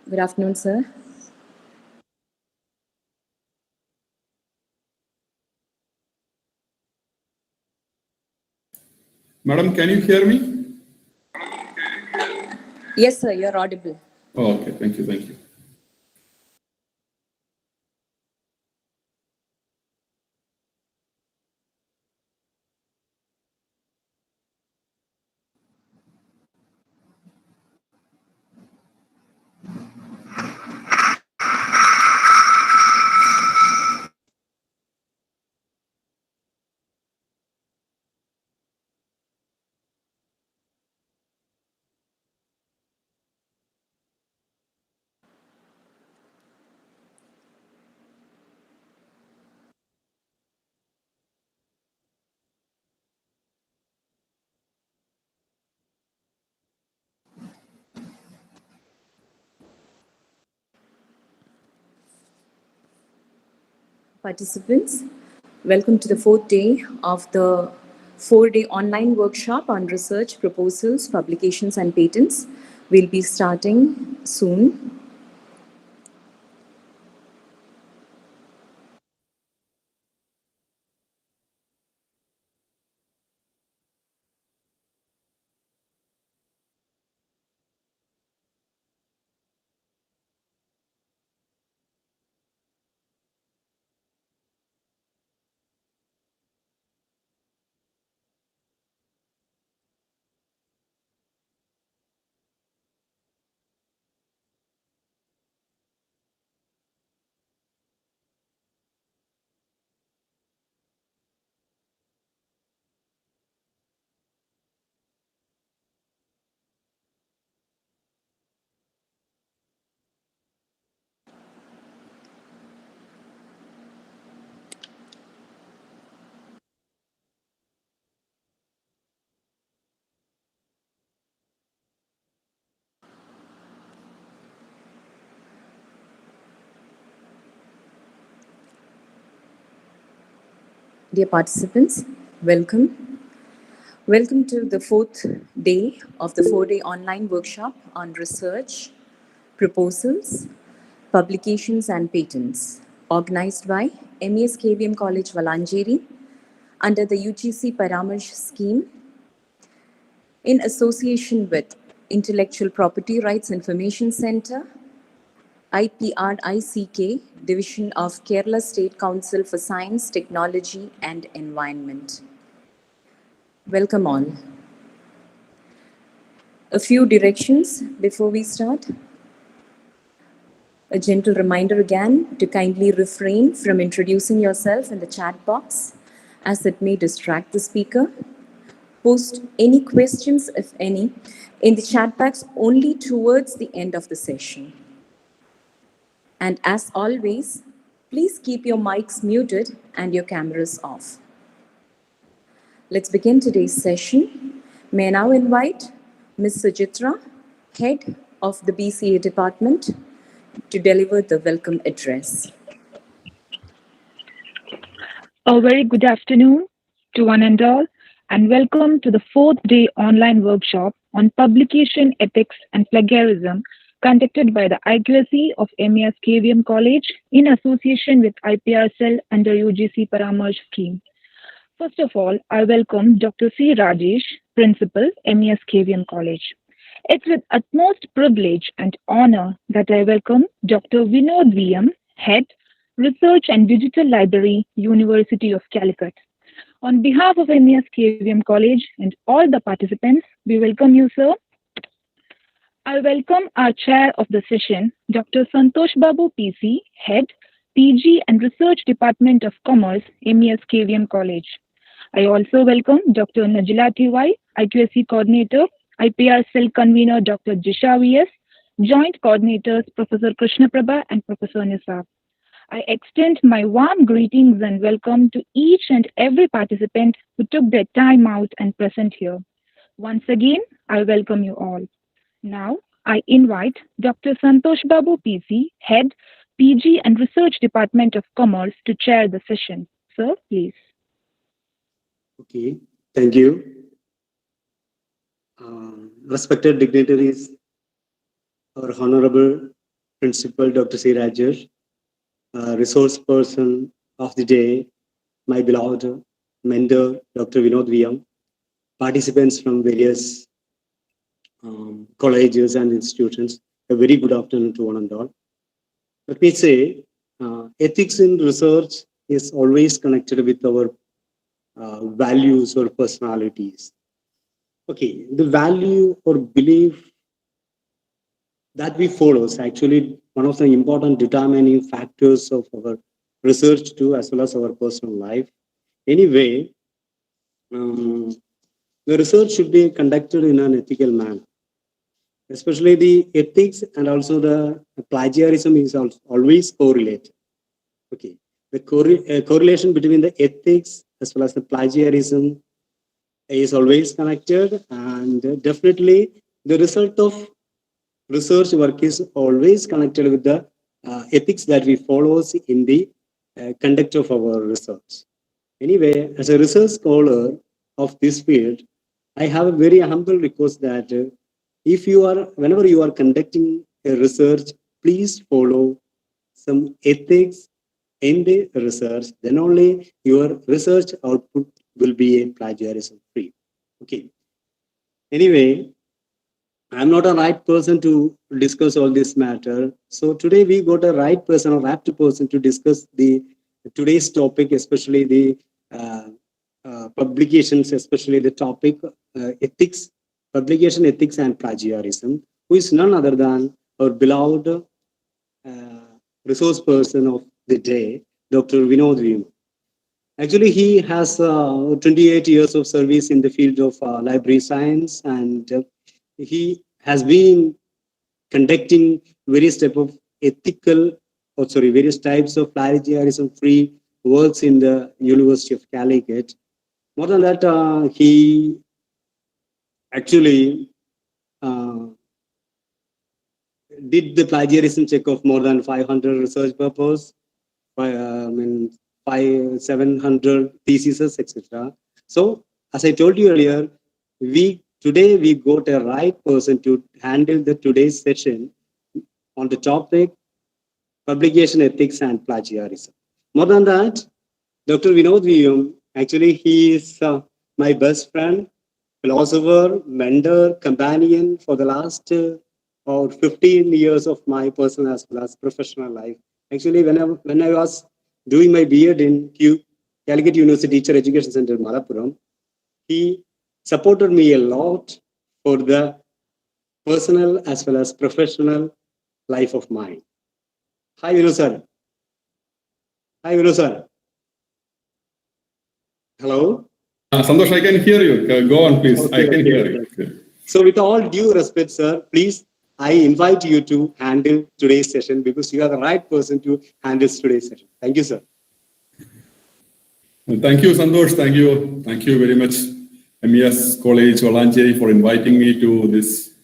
Good afternoon, sir. Madam, can you hear me? Yes, sir, you're audible. Oh, okay, thank you, thank you. Participants, welcome to the fourth day of the four-day online workshop on research proposals, publications, and patents. We'll be starting soon. Dear participants, welcome. Welcome to the fourth day of the four-day online workshop on research, proposals, publications, and patents, organized by MES KVM College, Valanjeri, under the UGC Paramarsh scheme in association with Intellectual Property Rights Information Center, IPRICK, Division of Kerala State Council for Science, Technology and Environment. Welcome all. A few directions before we start. A gentle reminder again to kindly refrain from introducing yourself in the chat box, as it may distract the speaker. Post any questions, if any, in the chat box only towards the end of the session. And as always, please keep your mics muted and your cameras off. Let's begin today's session. May I now invite Ms. Sujitra, Head of the BCA Department, to deliver the welcome address. A very good afternoon to one and all, and welcome to the fourth day online workshop on publication ethics and plagiarism conducted by the IQSC of MES KVM College in association with IPR Cell under UGC Paramarsh scheme. First of all, I welcome Dr. C. Rajesh, Principal, MES KVM College. It's with utmost privilege and honor that I welcome Dr. Vinod VM, Head, Research and Digital Library, University of Calicut. On behalf of MES KVM College and all the participants, we welcome you, sir. I welcome our chair of the session, Dr. Santosh Babu PC, Head, PG and Research Department of Commerce, MES KVM College. I also welcome Dr. Najila TY, IQSC Coordinator, IPR Cell Convener Dr. Jisha VS, Joint Coordinators Professor Krishna Prabha and Professor Nisab. I extend my warm greetings and welcome to each and every participant who took their time out and present here. Once again, I welcome you all. Now, I invite Dr. Santosh Babu PC, Head, PG and Research Department of Commerce to chair the session. Sir, please. Okay, thank you. Respected dignitaries, our Honorable Principal Dr. C. Rajesh, resource person of the day, my beloved mentor, Dr. Vinod VM, participants from various colleges and institutions. A very good afternoon to one and all. Let me say, ethics in research is always connected with our values or personalities. Okay, the value or belief that we follow is actually one of the important determining factors of our research too, as well as our personal life. Anyway, the research should be conducted in an ethical manner, especially the ethics and also the plagiarism is always correlated. Okay, the correlation between the ethics as well as the plagiarism is always connected, and definitely the result of research work is always connected with the ethics that we follow in the conduct of our research. Anyway, as a research scholar of this field, I have a very humble request that whenever you are conducting a research, please follow some ethics in the research. Then only your research output will be a plagiarism free. Okay. Anyway, I'm not a right person to discuss all this matter. So today we got a right person or apt person to discuss today's topic, especially the publications, especially the topic ethics, publication ethics and plagiarism, who is none other than our beloved resource person of the day, Dr. Vinod Vima. Actually, he has 28 years of service in the field of library science, and he has been conducting various types of various types of plagiarism-free works in the University of Calicut. More than that, he actually did the plagiarism check of more than 500 research papers, 700 theses, etc. So, as I told you earlier, today we got a right person to handle today's session on the topic publication ethics and plagiarism. More than that, Dr. Vinod Viyam, actually he is my best friend, philosopher, mentor, companion for the last 15 years of my personal as well as professional life. Actually, when I was doing my B.Ed in Calicut University Teacher Education Center, Malappuram, he supported me a lot for the personal as well as professional life of mine. Hi, Vinu sir. Hi, Vinu sir. Hello? Santosh, I can hear you. Go on, please. Okay, I can hear okay. you. Okay. So with all due respect, sir, please, I invite you to handle today's session because you are the right person to handle today's session. Thank you, sir. Thank you, Santosh. Thank you. Thank you very much, MES College Olanche, for inviting me to this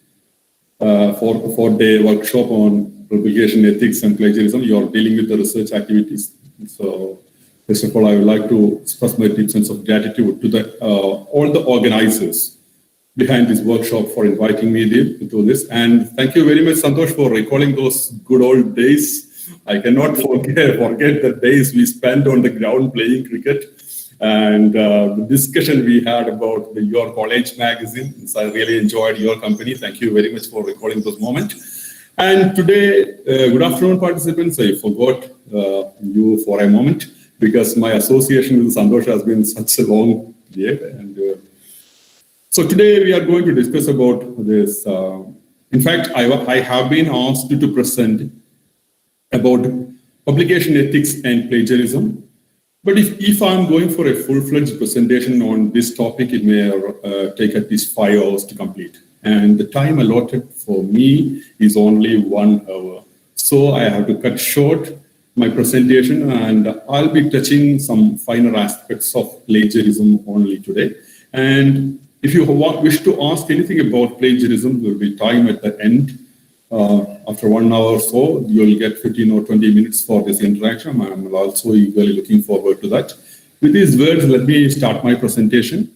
four-day workshop on publication ethics and plagiarism. You are dealing with the research activities. So, first of all, I would like to express my deep sense of gratitude to all the organizers behind this workshop for inviting me to this. And thank you very much, Santosh, for recalling those good old days. I cannot forget the days we spent on the ground playing cricket and the discussion we had about your college magazine. So I really enjoyed your company. Thank you very much for recalling those moments. And today, good afternoon, participants. I forgot you for a moment because my association with Santosh has been such a long year. And so today we are going to discuss about this. In fact, I have been asked to present about publication ethics and plagiarism. But if I'm going for a full-fledged presentation on this topic, it may take at least 5 hours to complete. And the time allotted for me is only 1 hour. So I have to cut short my presentation, and I'll be touching some finer aspects of plagiarism only today. And if you wish to ask anything about plagiarism, there will be time at the end. After 1 hour or so, you'll get 15 or 20 minutes for this interaction. I'm also eagerly looking forward to that. With these words, let me start my presentation.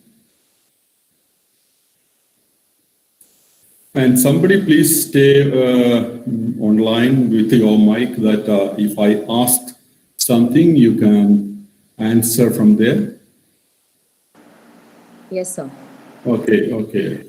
And somebody please stay online with your mic that if I ask something, you can answer from there? Yes, sir. Okay, okay.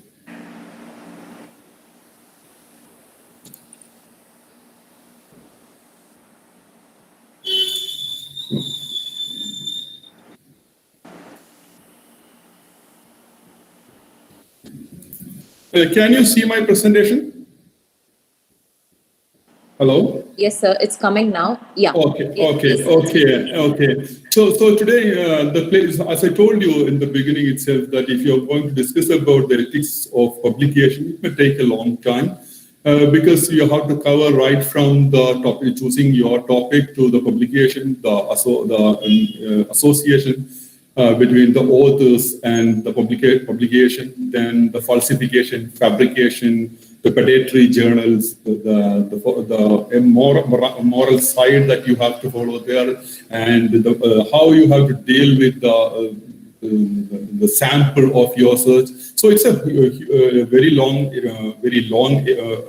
Can you see my presentation? Hello? Yes, sir. It's coming now. Yeah. Okay, Yes, okay, yes, okay, okay. So today, the place, as I told you in the beginning itself, that if you're going to discuss about the ethics of publication, it may take a long time because you have to cover right from the topic, choosing your topic to the publication, the association between the authors and the publication, then the falsification, fabrication, the predatory journals, the moral side that you have to follow there, and how you have to deal with the sample of your search. So it's a very long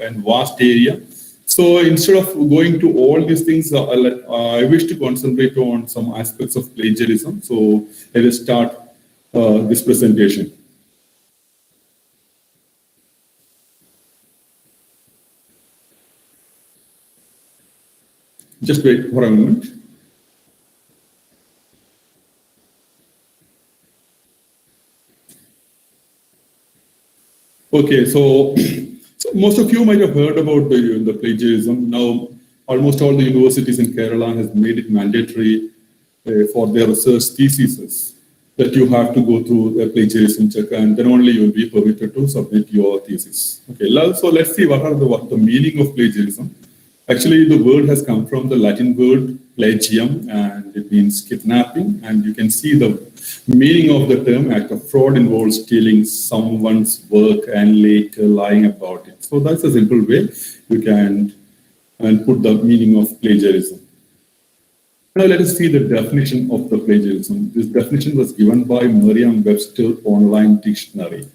and vast area. So instead of going to all these things, I wish to concentrate on some aspects of plagiarism. So I will start this presentation. Just wait for a moment. Okay, so most of you might have heard about the plagiarism. Now, almost all the universities in Kerala has made it mandatory for their research theses that you have to go through a plagiarism check, and then only you will be permitted to submit your thesis. Okay, so let's see what the meaning of plagiarism. Actually, the word has come from the Latin word plagium, and it means kidnapping. And you can see the meaning of the term act of fraud involves stealing someone's work and later lying about it. So that's a simple way you can put the meaning of plagiarism. Now let us see the definition of the plagiarism. This definition was given by Merriam-Webster Online Dictionary.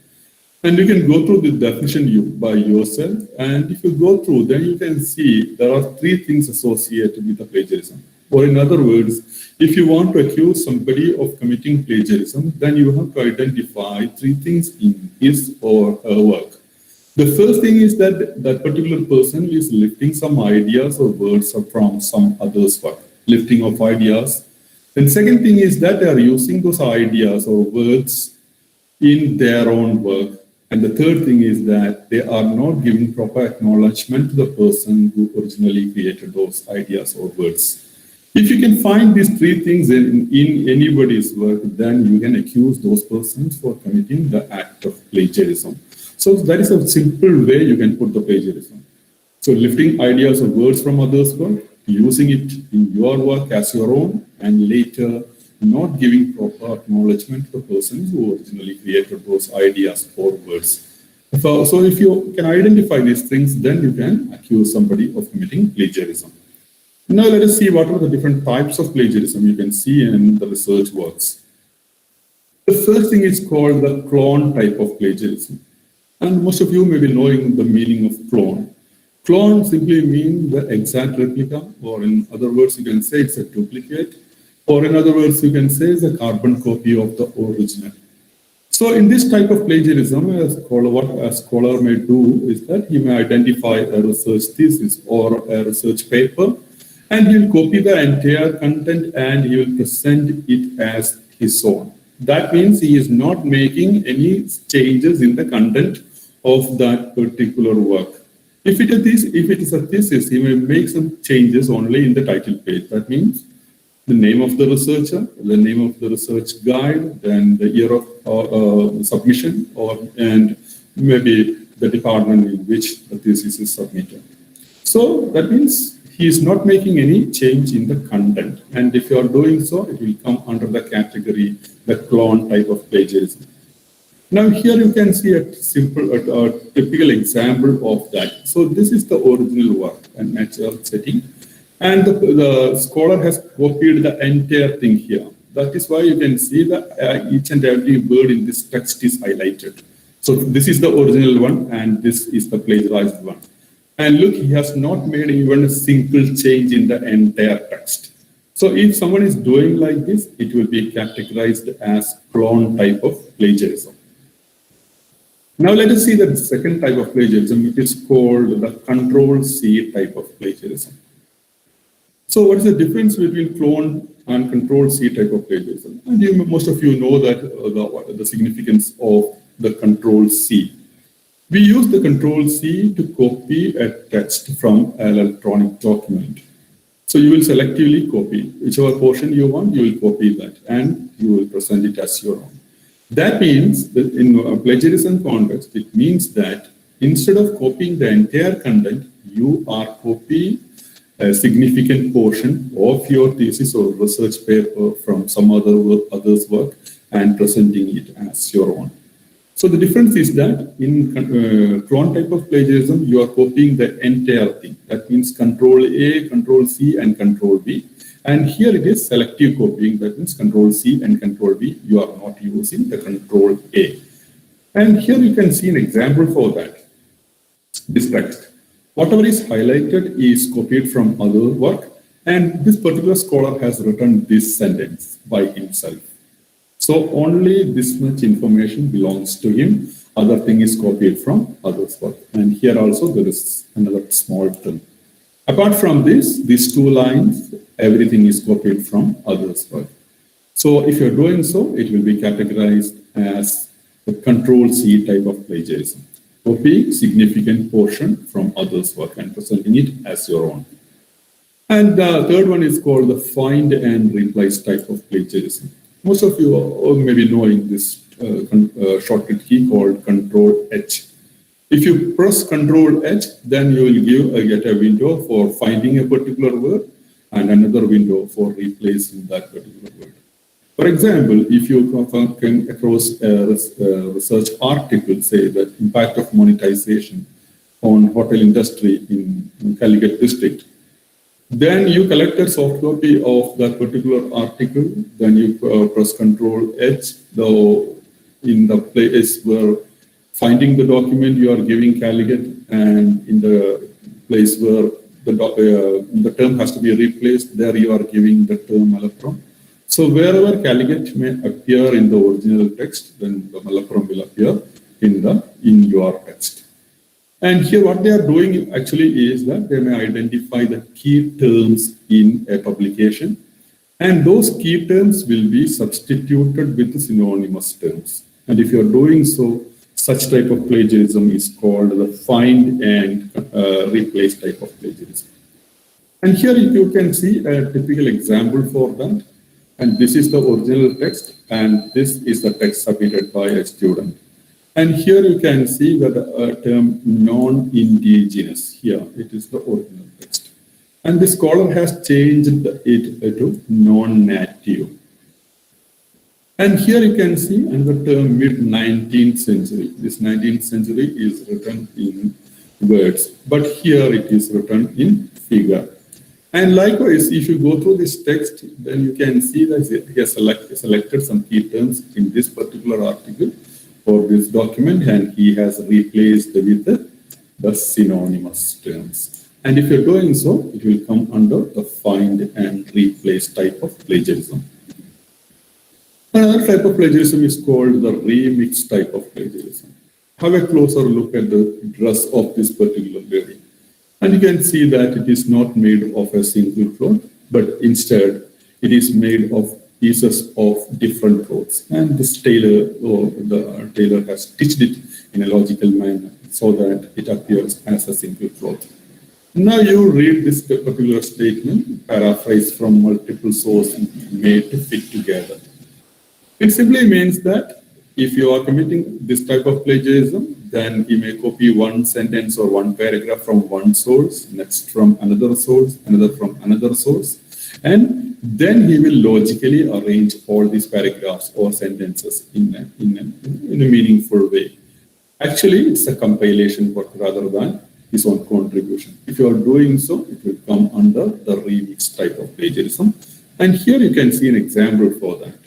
And you can go through the definition by yourself. And if you go through, then you can see there are three things associated with the plagiarism. Or in other words, if you want to accuse somebody of committing plagiarism, then you have to identify three things in his or her work. The first thing is that that particular person is lifting some ideas or words from some other's work, lifting of ideas. Then second thing is that they are using those ideas or words in their own work. And the third thing is that they are not giving proper acknowledgement to the person who originally created those ideas or words. If you can find these three things in anybody's work, then you can accuse those persons for committing the act of plagiarism. So that is a simple way you can put the plagiarism. So lifting ideas or words from others' work, using it in your work as your own, and later not giving proper acknowledgement to the persons who originally created those ideas or words. So if you can identify these things, then you can accuse somebody of committing plagiarism. Now let us see what are the different types of plagiarism you can see in the research works. The first thing is called the clone type of plagiarism. And most of you may be knowing the meaning of clone. Clone simply means the exact replica, or in other words, you can say it's a duplicate, or in other words, you can say it's a carbon copy of the original. So in this type of plagiarism, what a scholar may do is that he may identify a research thesis or a research paper, and he will copy the entire content and he will present it as his own. That means he is not making any changes in the content of that particular work. If it is a thesis, he may make some changes only in the title page. That means the name of the researcher, the name of the research guide, then the year of submission, and maybe the department in which the thesis is submitted. So that means he is not making any change in the content. And if you are doing so, it will come under the category, the clone type of plagiarism. Now here you can see a typical example of that. So this is the original work, a natural setting. And the scholar has copied the entire thing here. That is why you can see that each and every word in this text is highlighted. So this is the original one, and this is the plagiarized one. And look, he has not made even a single change in the entire text. So if someone is doing like this, it will be categorized as clone type of plagiarism. Now let us see the second type of plagiarism, which is called the Control-C type of plagiarism. So what is the difference between clone and Control-C type of plagiarism? And most of you know that the significance of the Control-C. We use the Control-C to copy a text from an electronic document. So you will selectively copy whichever portion you want, you will copy that and you will present it as your own. That means that in a plagiarism context, it means that instead of copying the entire content, you are copying a significant portion of your thesis or research paper from some other's work and presenting it as your own. So the difference is that in clone type of plagiarism, you are copying the entire thing. That means Control A, Control C, and Control V. And here it is selective copying. That means Control C and Control V. You are not using the Control A. And here you can see an example for that. This text. Whatever is highlighted is copied from other work. And this particular scholar has written this sentence by himself. So only this much information belongs to him. Other thing is copied from others' work. And here also there is another small term. Apart from this, these two lines, everything is copied from others' work. So if you're doing so, it will be categorized as the Control-C type of plagiarism. Copying significant portion from others' work and presenting it as your own. And the third one is called the find and replace type of plagiarism. Most of you are maybe knowing this shortcut key called Control-H. If you press Control-H, then you will get a window for finding a particular word and another window for replacing that particular word. For example, if you come across a research article, say that impact of monetization on hotel industry in Calicut district, then you collect a soft copy of that particular article, then you press Control-H, though in the place where finding the document you are giving Calicut, and in the place where the term has to be replaced, there you are giving the term Malappuram. So wherever Calicut may appear in the original text, then the Malappuram will appear in your text. And here what they are doing actually is that they may identify the key terms in a publication, and those key terms will be substituted with the synonymous terms. And if you're doing so, such type of plagiarism is called the find and replace type of plagiarism. And here you can see a typical example for that. And this is the original text, and this is the text submitted by a student. And here you can see that the term non-indigenous, here it is the original text. And the scholar has changed it to non-native. And here you can see another term, mid-19th century. This 19th century is written in words, but here it is written in figure. And likewise, if you go through this text, then you can see that he has selected some key terms in this particular article for this document, and he has replaced with the synonymous terms. And if you're doing so, it will come under the find and replace type of plagiarism. Another type of plagiarism is called the remix type of plagiarism. Have a closer look at the dress of this particular lady. And you can see that it is not made of a single cloth, but instead it is made of pieces of different clothes. And this tailor, or the tailor has stitched it in a logical manner so that it appears as a single cloth. Now you read this particular statement, paraphrased from multiple sources made to fit together. It simply means that if you are committing this type of plagiarism, then you may copy one sentence or one paragraph from one source, next from another source, another from another source, and then he will logically arrange all these paragraphs or sentences in a meaningful way. Actually, it's a compilation work rather than his own contribution. If you are doing so, it will come under the remix type of plagiarism. And here you can see an example for that.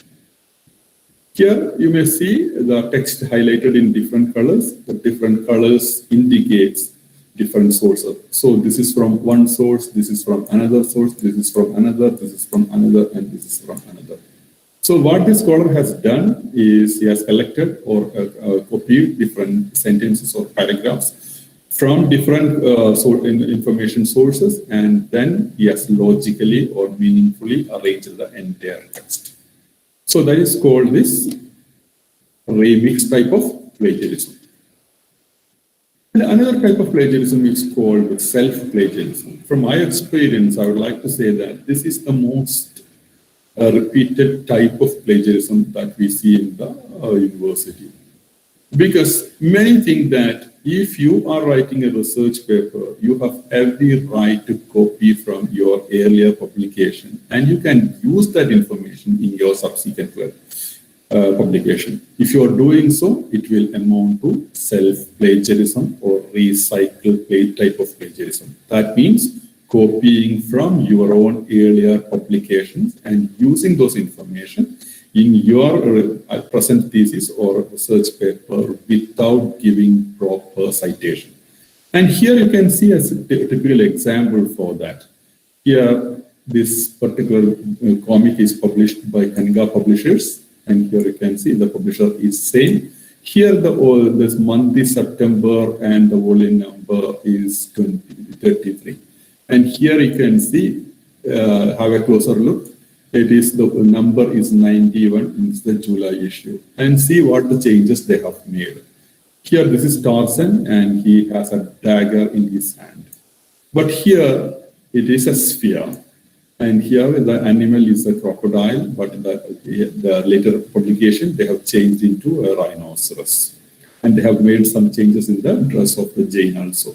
Here you may see the text highlighted in different colors. The different colors indicates different sources. So this is from one source, this is from another source, this is from another, this is from another, and this is from another. So what this scholar has done is he has collected or copied different sentences or paragraphs from different information sources, and then he has logically or meaningfully arranged the entire text. So that is called this remix type of plagiarism. And another type of plagiarism is called self-plagiarism. From my experience, I would like to say that this is the most repeated type of plagiarism that we see in the university. Because many think that if you are writing a research paper, you have every right to copy from your earlier publication, and you can use that information in your subsequent publication. If you are doing so, it will amount to self-plagiarism or recycle type of plagiarism. That means copying from your own earlier publications and using those information in your present thesis or research paper without giving proper citation. And here you can see a typical example for that. Here, this particular comic is published by Kanga Publishers, and here you can see the publisher is same. Here, this month is September, and the volume number is 33. And here you can see, have a closer look. It is the number is 91, it's the July issue. And see what the changes they have made. Here, this is Tarzan, and he has a dagger in his hand. But here, it is a sphere. And here, the animal is a crocodile, but in the later publication, they have changed into a rhinoceros. And they have made some changes in the dress of the Jain also.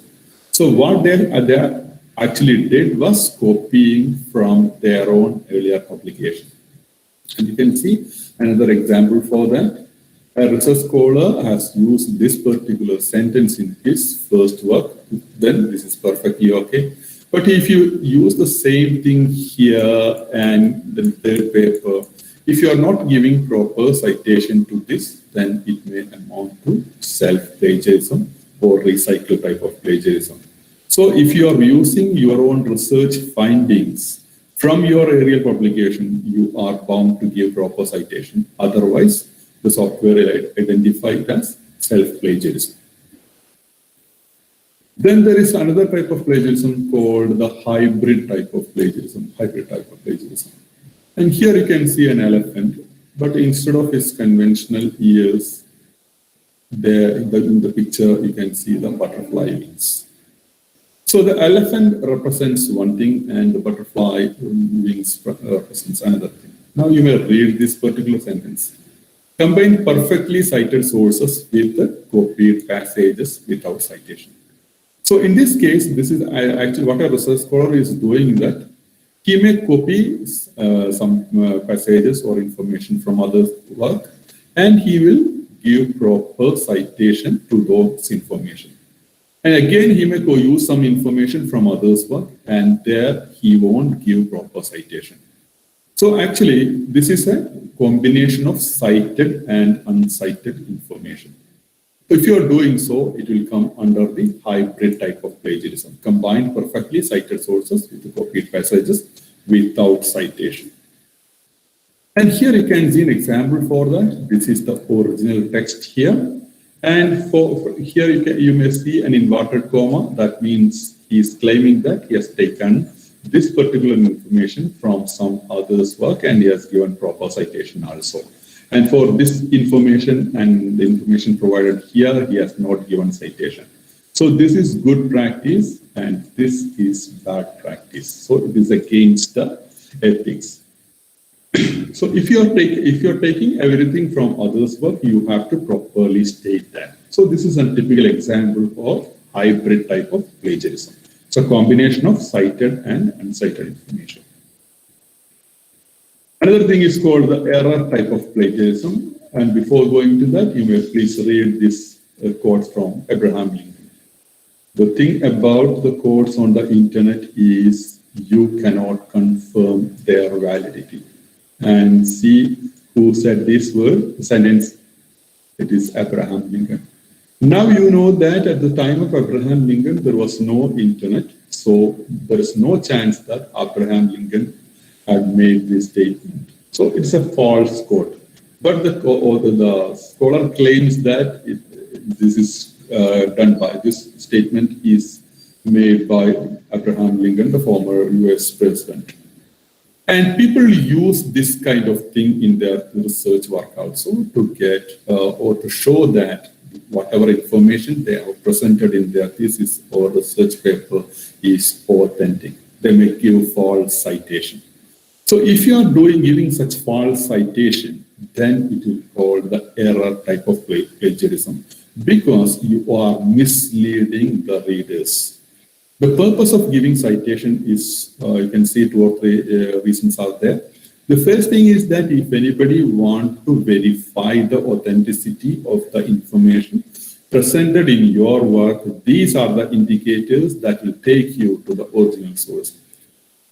So what they actually did was copying from their own earlier publication. And you can see another example for that. A research scholar has used this particular sentence in his first work, then this is perfectly okay. But if you use the same thing here and the third paper, if you are not giving proper citation to this, then it may amount to self-plagiarism or recycle type of plagiarism. So if you are using your own research findings from your earlier publication, you are bound to give proper citation. Otherwise, the software will identify it as self-plagiarism. Then there is another type of plagiarism called the hybrid type of plagiarism. And here you can see an elephant, but instead of its conventional ears, in the picture you can see the butterfly wings. So the elephant represents one thing and the butterfly wings represents another thing. Now you may read this particular sentence. Combine perfectly cited sources with the copied passages without citation. So in this case, this is actually what a research scholar is doing, that he may copy some passages or information from others' work, and he will give proper citation to those information. And again, he may use some information from others' work, and there he won't give proper citation. So actually, this is a combination of cited and uncited information. If you are doing so, it will come under the hybrid type of plagiarism. Combine perfectly cited sources with the copied passages without citation. And here you can see an example for that. This is the original text here. And for here you may see an inverted comma. That means he is claiming that he has taken this particular information from some other's work and he has given proper citation also. And for this information and the information provided here, he has not given citation. So this is good practice and this is bad practice. So it is against the ethics. So if you are taking everything from others' work, you have to properly state that. So this is a typical example of hybrid type of plagiarism. It's a combination of cited and uncited information. Another thing is called the error type of plagiarism. And before going to that, you may please read this quote from Abraham Lincoln. The thing about the quotes on the internet is you cannot confirm their validity. And see who said this word, sentence. It is Abraham Lincoln. Now you know that at the time of Abraham Lincoln, there was no internet, so there is no chance that Abraham Lincoln had made this statement. So it's a false quote. But the scholar claims that this is done by, this statement is made by Abraham Lincoln, the former US president. And people use this kind of thing in their research work also to get or to show that whatever information they have presented in their thesis or research paper is authentic. They may give false citation. So if you are giving such false citation, then it will be called the error type of plagiarism because you are misleading the readers. The purpose of giving citation is, you can see 2 or 3 reasons out there. The first thing is that if anybody wants to verify the authenticity of the information presented in your work, these are the indicators that will take you to the original source.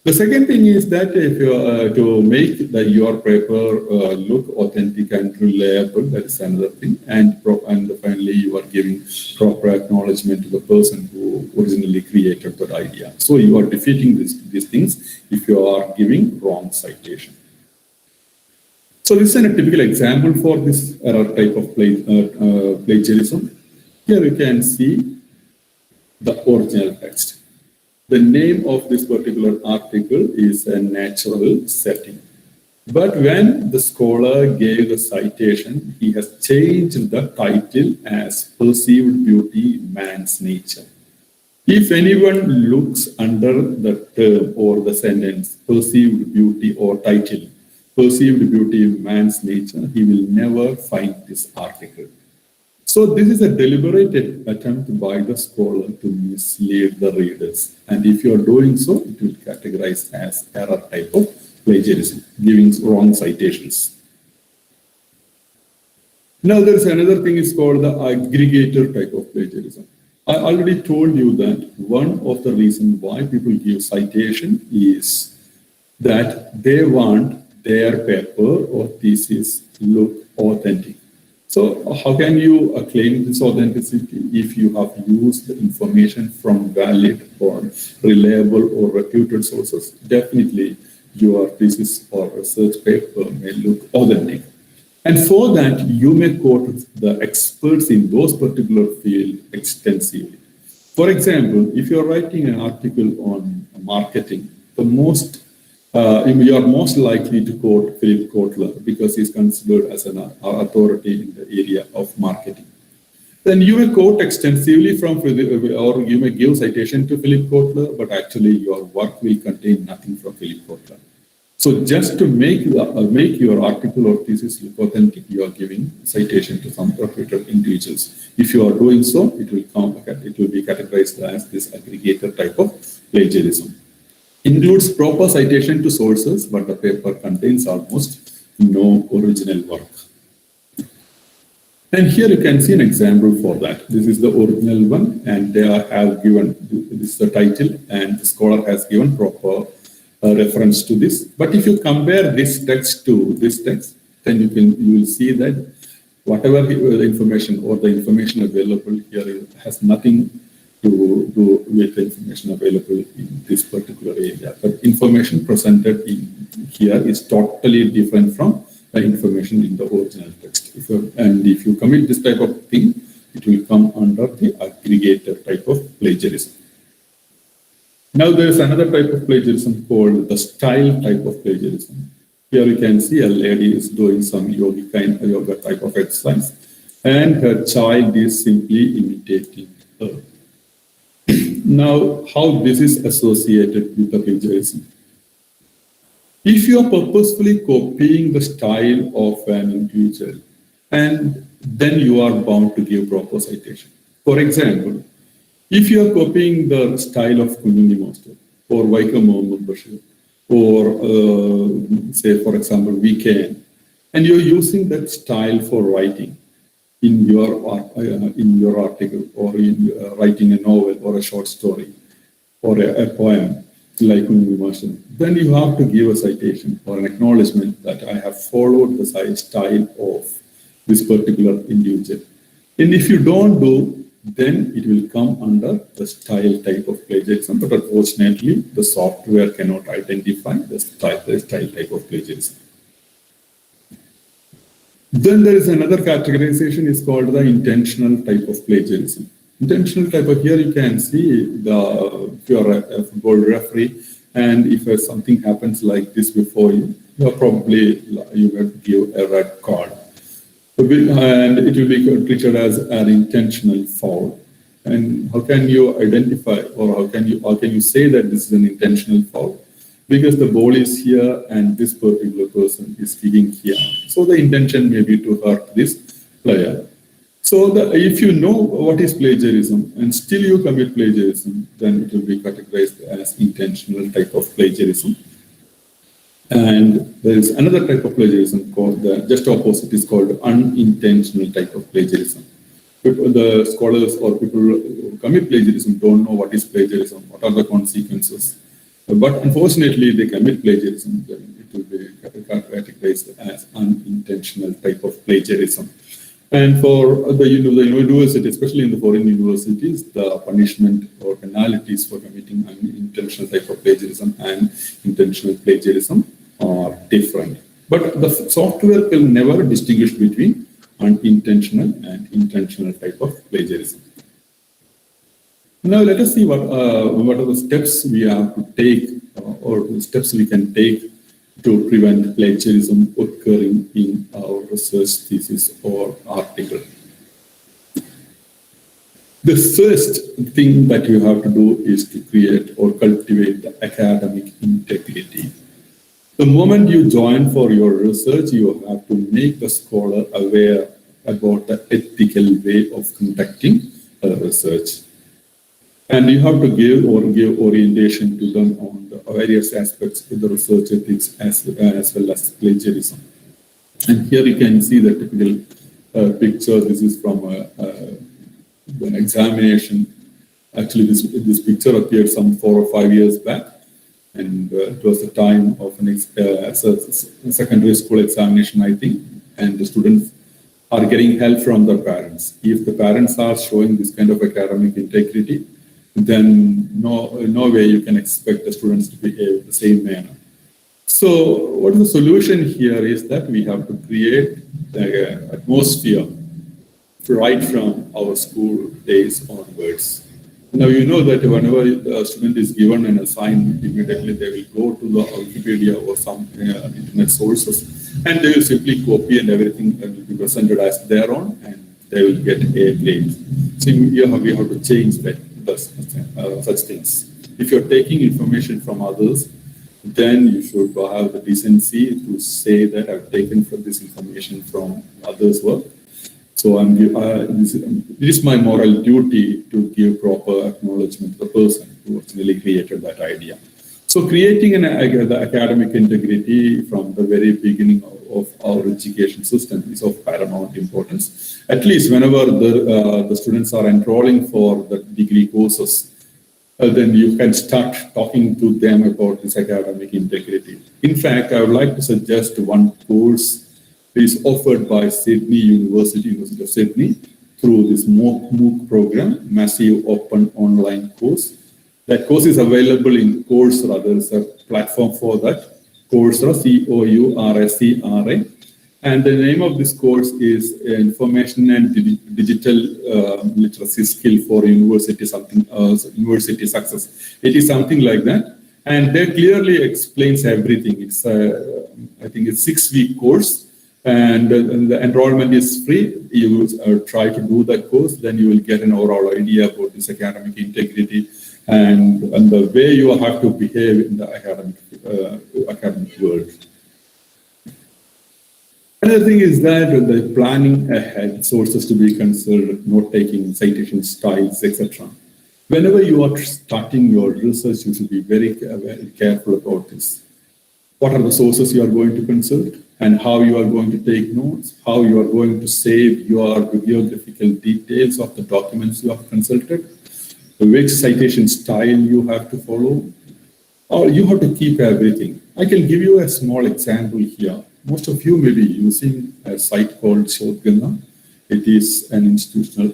The second thing is that if you to make your paper look authentic and reliable, that is another thing. And finally, you are giving proper acknowledgement to the person who originally created that idea. So you are defeating these things if you are giving wrong citation. So this is a typical example for this error type of plagiarism. Here you can see the original text. The name of this particular article is a natural setting. But when the scholar gave the citation, he has changed the title as Perceived Beauty, Man's Nature. If anyone looks under the term or the sentence, Perceived Beauty or title, Perceived Beauty, Man's Nature, he will never find this article. So this is a deliberate attempt by the scholar to mislead the readers. And if you are doing so, it will categorize as error type of plagiarism, giving wrong citations. Now there is another thing is called the aggregator type of plagiarism. I already told you that one of the reasons why people give citation is that they want their paper or thesis to look authentic. So how can you claim this authenticity if you have used the information from valid or reliable or reputed sources? Definitely your thesis or research paper may look authentic. And for that, you may quote the experts in those particular fields extensively. For example, if you're writing an article on marketing, you are most likely to quote Philip Kotler because he's considered as an authority in the area of marketing. Then you may quote extensively from Philip, or you may give citation to Philip Kotler, but actually your work will contain nothing from Philip Kotler. So just to make your article or thesis look authentic, you are giving citation to some reputed individuals. If you are doing so, it will be categorized as this aggregator type of plagiarism. Includes proper citation to sources, but the paper contains almost no original work. And here you can see an example for that. This is the original one, and they have given, this is the title, and the scholar has given proper reference to this. But if you compare this text to this text, then you will see that whatever the information or the information available here has nothing to do with the information available in this particular area. But information presented in here is totally different from the information in the original text. If you commit this type of thing, it will come under the aggregator type of plagiarism. Now there is another type of plagiarism called the style type of plagiarism. Here you can see a lady is doing some yoga type of exercise, and her child is simply imitating her. Now, how this is associated with the plagiarism? If you are purposefully copying the style of an individual, and then you are bound to give proper citation. For example, if you are copying the style of Kunjungi Master or Vaikam Mohammed Bashir, or say, for example, VKN, and you're using that style for writing in your article, or in writing a novel or a short story or a poem like Kunjungi Master, then you have to give a citation or an acknowledgement that I have followed the style of this particular individual. And if you don't do, then it will come under the style type of plagiarism. But unfortunately, the software cannot identify the style type of plagiarism. Then there is another categorization is called the intentional type of plagiarism. Intentional type of, here you can see if you are a football referee and if something happens like this before you, you will give a red card. And it will be treated as an intentional foul. And how can you identify, or how can you say that this is an intentional foul? Because the ball is here and this particular person is kicking here. So the intention may be to hurt this player. So if you know what is plagiarism and still you commit plagiarism, then it will be categorized as intentional type of plagiarism. And there is another type of plagiarism called the just opposite is called unintentional type of plagiarism. The scholars or people who commit plagiarism don't know what is plagiarism, what are the consequences. But unfortunately, they commit plagiarism, then it will be categorized as unintentional type of plagiarism. And for the university, especially in the foreign universities, the punishment or penalties for committing unintentional type of plagiarism and intentional plagiarism are different. But the software will never distinguish between unintentional and intentional type of plagiarism. Now let us see what are the steps we have to take or the steps we can take to prevent plagiarism occurring in our research thesis or article. The first thing that you have to do is to create or cultivate the academic integrity. The moment you join for your research, you have to make the scholar aware about the ethical way of conducting research. And you have to give orientation to them on the various aspects of the research ethics as well as plagiarism. And here you can see the typical picture. This is from an examination. Actually, this picture appeared some 4 or 5 years back. And it was the time of a secondary school examination, I think. And the students are getting help from their parents. If the parents are showing this kind of academic integrity, then no way you can expect the students to behave the same manner. So what the solution here is that we have to create the atmosphere right from our school days onwards. Now you know that whenever the student is given an assignment, immediately they will go to the Wikipedia or some internet sources and they will simply copy and everything will be presented as their own and they will get A grades. So we have to change that. Such things. If you're taking information from others, then you should have the decency to say that I've taken this information from others' work. So this is my moral duty to give proper acknowledgement to the person who originally created that idea. So creating the academic integrity from the very beginning of our education system is of paramount importance. At least whenever the students are enrolling for the degree courses, then you can start talking to them about this academic integrity. In fact, I would like to suggest one course is offered by University of Sydney through this MOOC program, Massive Open Online Course. That course is available in Coursera. There is a platform for that, Coursera, Coursera. And the name of this course is Information and Digital Literacy Skill for University Success. It is something like that. And that clearly explains everything. It's, I think it's a 6-week course. And the enrollment is free. You try to do that course, then you will get an overall idea about this academic integrity and the way you have to behave in the academic world. Another thing is that the planning ahead, sources to be considered, note-taking, citation styles, etc. Whenever you are starting your research, you should be very careful about this. What are the sources you are going to consult and how you are going to take notes, how you are going to save your bibliographical details of the documents you have consulted, which citation style you have to follow, or you have to keep everything. I can give you a small example here. Most of you may be using a site called Shotgunner, it is an institutional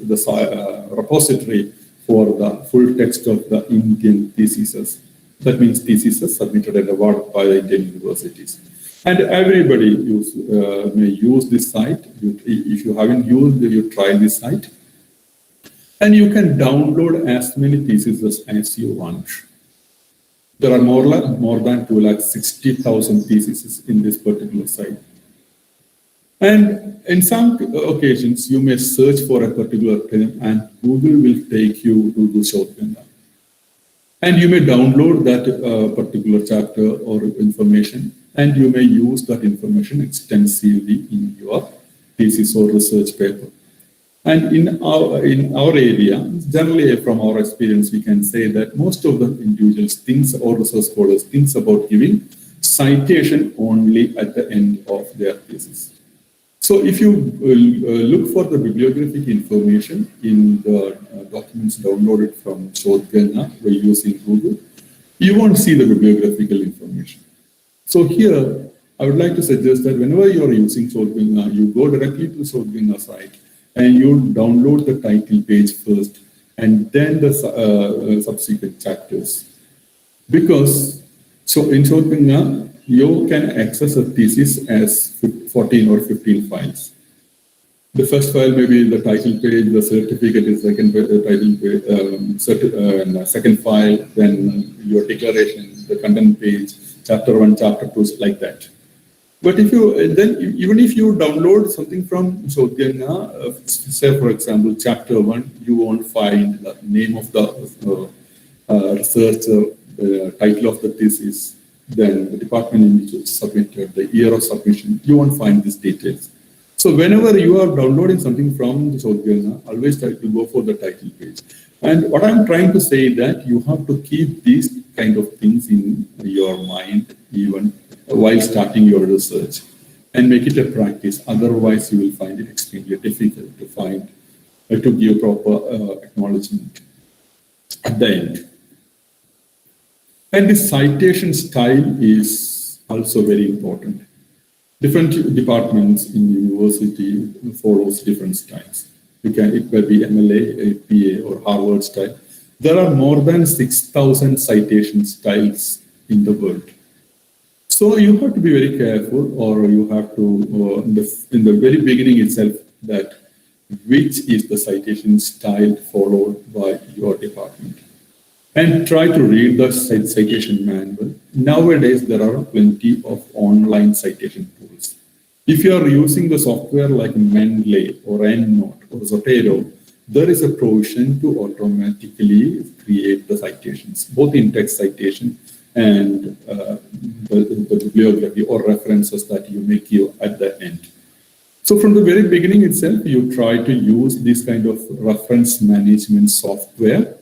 repository for the full text of the Indian theses. That means theses submitted and awarded by the Indian universities. And everybody may use this site. If you haven't used it, you try this site. And you can download as many theses as you want. There are more than 260,000 theses in this particular site. And in some occasions, you may search for a particular term and Google will take you to the Shotgun. And you may download that particular chapter or information, and you may use that information extensively in your thesis or research paper. And in our area, generally from our experience, we can say that most of the individuals or research scholars thinks about giving citation only at the end of their thesis. So if you look for the bibliographic information in the documents downloaded from Shotgun by using Google, you won't see the bibliographical information. So here, I would like to suggest that whenever you are using Shotgun, you go directly to Shotgun site and you download the title page first and then the subsequent chapters. Because in Shotgun, you can access a thesis as 14 or 15 files. The first file may be the title page, the certificate is second title page, second file, then your declaration, the content page, chapter 1, chapter 2, like that. But even if you download something from Shotgun, say for example, chapter 1, you won't find the name of the researcher, the title of the thesis, then the department in which it's submitted, the year of submission, you won't find these details. So whenever you are downloading something from the Shotgun, always try to go for the title page. And what I'm trying to say is that you have to keep these kind of things in your mind even while starting your research and make it a practice. Otherwise, you will find it extremely difficult to give proper acknowledgement at the end. And the citation style is also very important. Different departments in university follows different styles. It may be MLA, APA, or Harvard style. There are more than 6,000 citation styles in the world. So you have to be very careful, or you have to, in the very beginning itself, that which is the citation style followed by your department. And try to read the citation manual. Nowadays, there are plenty of online citation tools. If you are using the software like Mendeley or EndNote or Zotero, there is a provision to automatically create the citations, both in-text citation and the bibliography or references that you make at the end. So from the very beginning itself, you try to use this kind of reference management software,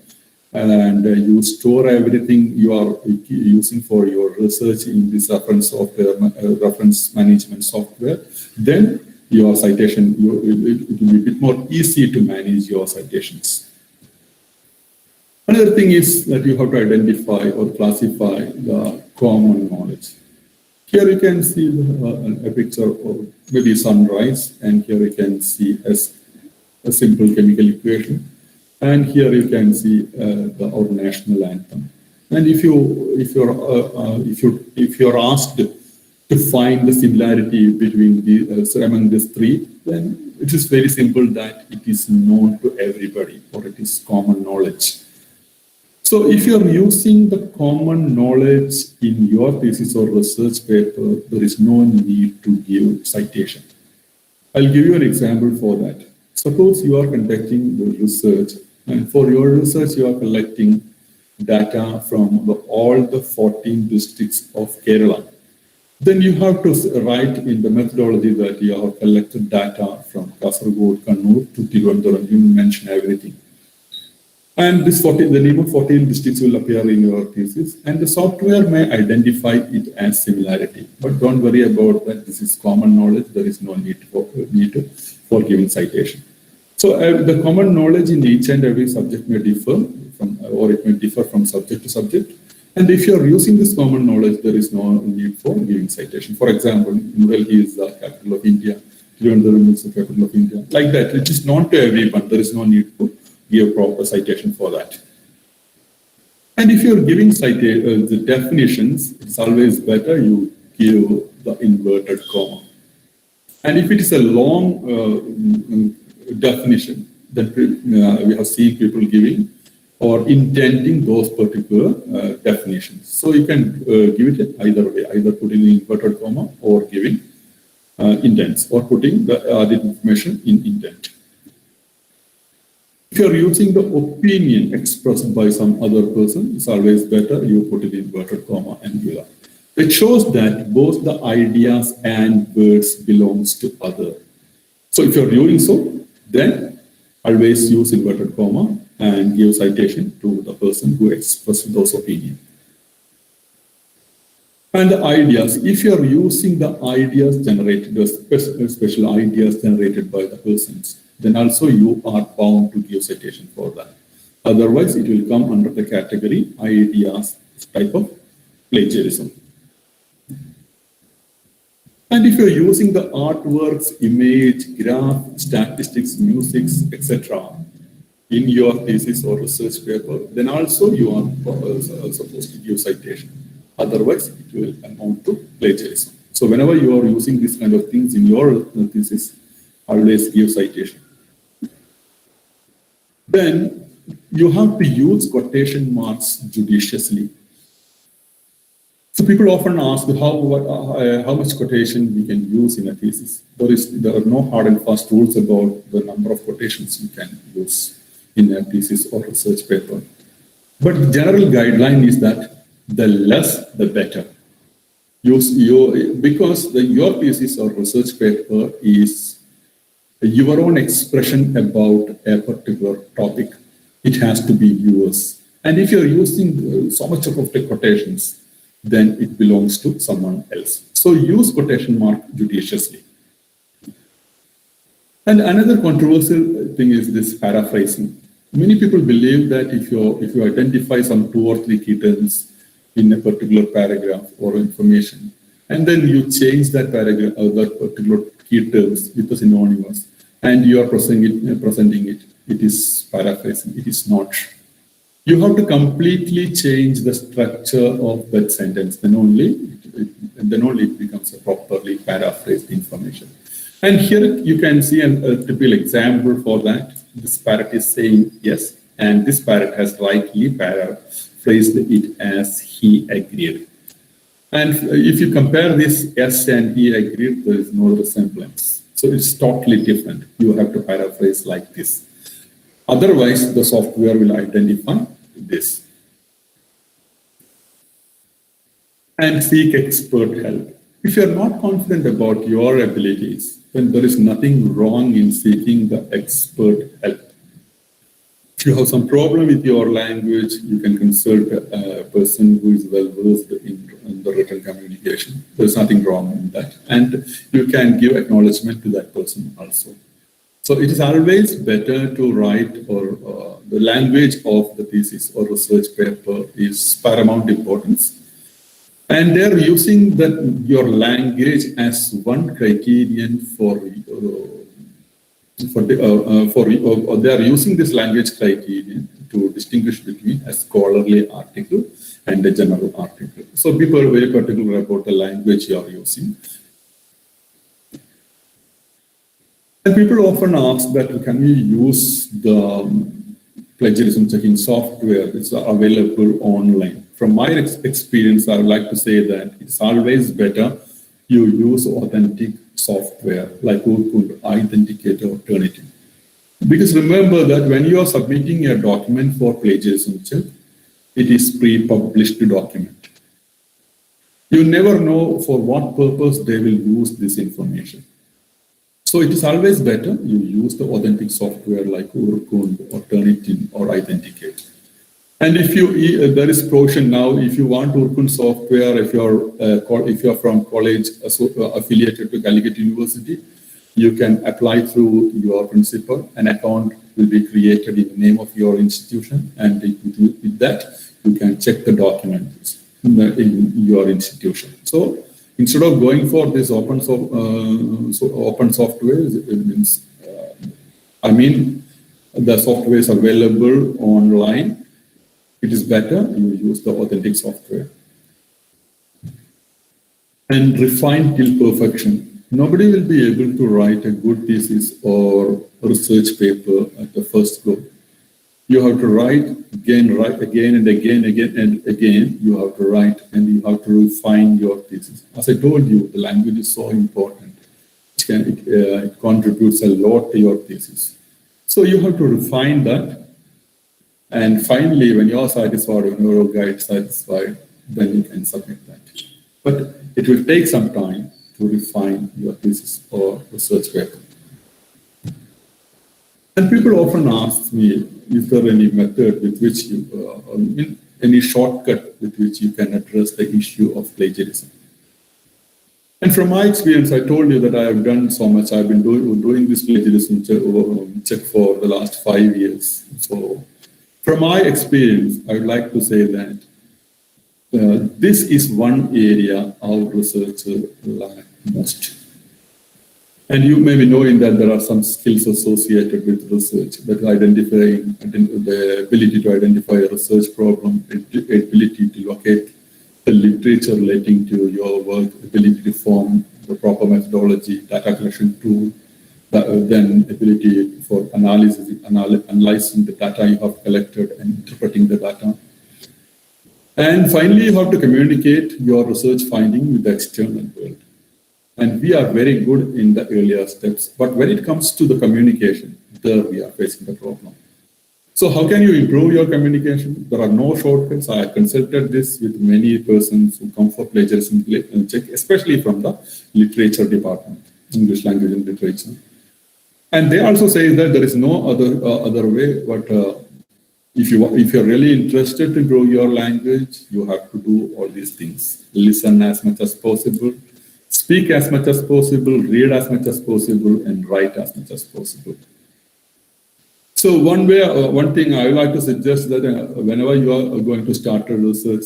and you store everything you are using for your research in this reference management software. Then your citation, it will be a bit more easy to manage your citations. Another thing is that you have to identify or classify the common knowledge. Here you can see a picture of maybe sunrise, and here you can see a simple chemical equation. And here you can see our national anthem. And if you're asked to find the similarity between among these three, then it is very simple that it is known to everybody, or it is common knowledge. So if you're using the common knowledge in your thesis or research paper, there is no need to give citation. I'll give you an example for that. Suppose you are conducting the research, and for your research, you are collecting data from all the 14 districts of Kerala. Then you have to write in the methodology that you have collected data from Kasaragod, Kannur to Tiruvandhuram. You mention everything. And the name of 14 districts will appear in your thesis, and the software may identify it as similarity. But don't worry about that. This is common knowledge. There is no need for giving citation. So the common knowledge in each and every subject may differ or it may differ from subject to subject. And if you're using this common knowledge, there is no need for giving citation. For example, New Delhi is the capital of India, given the limits of Republic of India. Like that, it is not to everyone. There is no need to give proper citation for that. And if you're giving the definitions, it's always better you give the inverted comma. And if it is a long definition that we have seen people giving or intending those particular definitions. So you can give it either way, either putting the inverted comma or giving intents or putting the information in intent. If you're using the opinion expressed by some other person, it's always better you put it in inverted comma and give that. It shows that both the ideas and words belongs to other. So if you're doing so, then always use inverted comma and give citation to the person who expressed those opinions. And the ideas, if you're using the ideas generated, the special ideas generated by the persons, then also you are bound to give citation for that. Otherwise, it will come under the category ideas type of plagiarism. And if you're using the artworks, image, graph, statistics, music, etc. in your thesis or research paper, then also you are supposed to give citation. Otherwise, it will amount to plagiarism. So whenever you are using these kind of things in your thesis, always give citation. Then you have to use quotation marks judiciously. So people often ask how much quotation we can use in a thesis. There are no hard and fast rules about the number of quotations you can use in a thesis or research paper. But the general guideline is that the less, the better. Because your thesis or research paper is your own expression about a particular topic. It has to be yours. And if you're using so much of the quotations, then it belongs to someone else. So use quotation mark judiciously. And another controversial thing is this paraphrasing. Many people believe that if you identify some 2 or 3 key terms in a particular paragraph or information, and then you change that paragraph or that particular key terms with the synonymous, and you are presenting it, it is paraphrasing. It is not. You have to completely change the structure of that sentence. Then only it becomes a properly paraphrased information. And here you can see a typical example for that. This parrot is saying yes, and this parrot has rightly paraphrased it as he agreed. And if you compare this yes and he agreed, there is no resemblance. So it's totally different. You have to paraphrase like this. Otherwise, the software will identify this. And seek expert help. If you're not confident about your abilities, then there is nothing wrong in seeking the expert help. If you have some problem with your language, you can consult a person who is well versed in the written communication. There's nothing wrong in that. And you can give acknowledgement to that person also. So it is always better to write, or the language of the thesis or research paper is paramount importance. And they're using your language as one criterion they are using this language criterion to distinguish between a scholarly article and a general article. So people are very particular about the language you are using. And people often ask that can we use the plagiarism checking software that's available online. From my experience, I would like to say that it's always better you use authentic software like Urkund, Authenticator, or Turnitin. Because remember that when you are submitting a document for plagiarism check, it is pre-published document. You never know for what purpose they will use this information. So it is always better you use the authentic software like Urkund or Turnitin or Authenticator. And if there is provision now, if you want Urkund software, if you're from college affiliated to Calicut University, you can apply through your principal. An account will be created in the name of your institution, and with that, you can check the documents in your institution. So instead of going for this open software, it means, the software is available online. It is better you use the authentic software. And refine till perfection. Nobody will be able to write a good thesis or research paper at the first go. You have to write again and again. You have to write and you have to refine your thesis. As I told you, the language is so important. It contributes a lot to your thesis. So you have to refine that. And finally, when you're satisfied, when your guide is satisfied, then you can submit that. But it will take some time to refine your thesis or research paper. And people often ask me, is there any method with which you, any shortcut with which you can address the issue of plagiarism? And from my experience, I told you that I have done so much. I've been doing this plagiarism check for the last 5 years. So from my experience, I would like to say that this is one area our researchers lack most. And you may be knowing that there are some skills associated with research, that identifying the ability to identify a research problem, ability to locate the literature relating to your work, ability to form the proper methodology, data collection tool, then ability for analyzing the data you have collected and interpreting the data. And finally, you have to communicate your research finding with the external world. And we are very good in the earlier steps, but when it comes to the communication, there we are facing the problem. So how can you improve your communication? There are no shortcuts. I consulted this with many persons who come for plagiarism check, especially from the literature department, English language and literature. And they also say that there is no other way, but if you're really interested to grow your language, you have to do all these things. Listen as much as possible, speak as much as possible, read as much as possible, and write as much as possible. So one thing I would like to suggest that whenever you are going to start a research,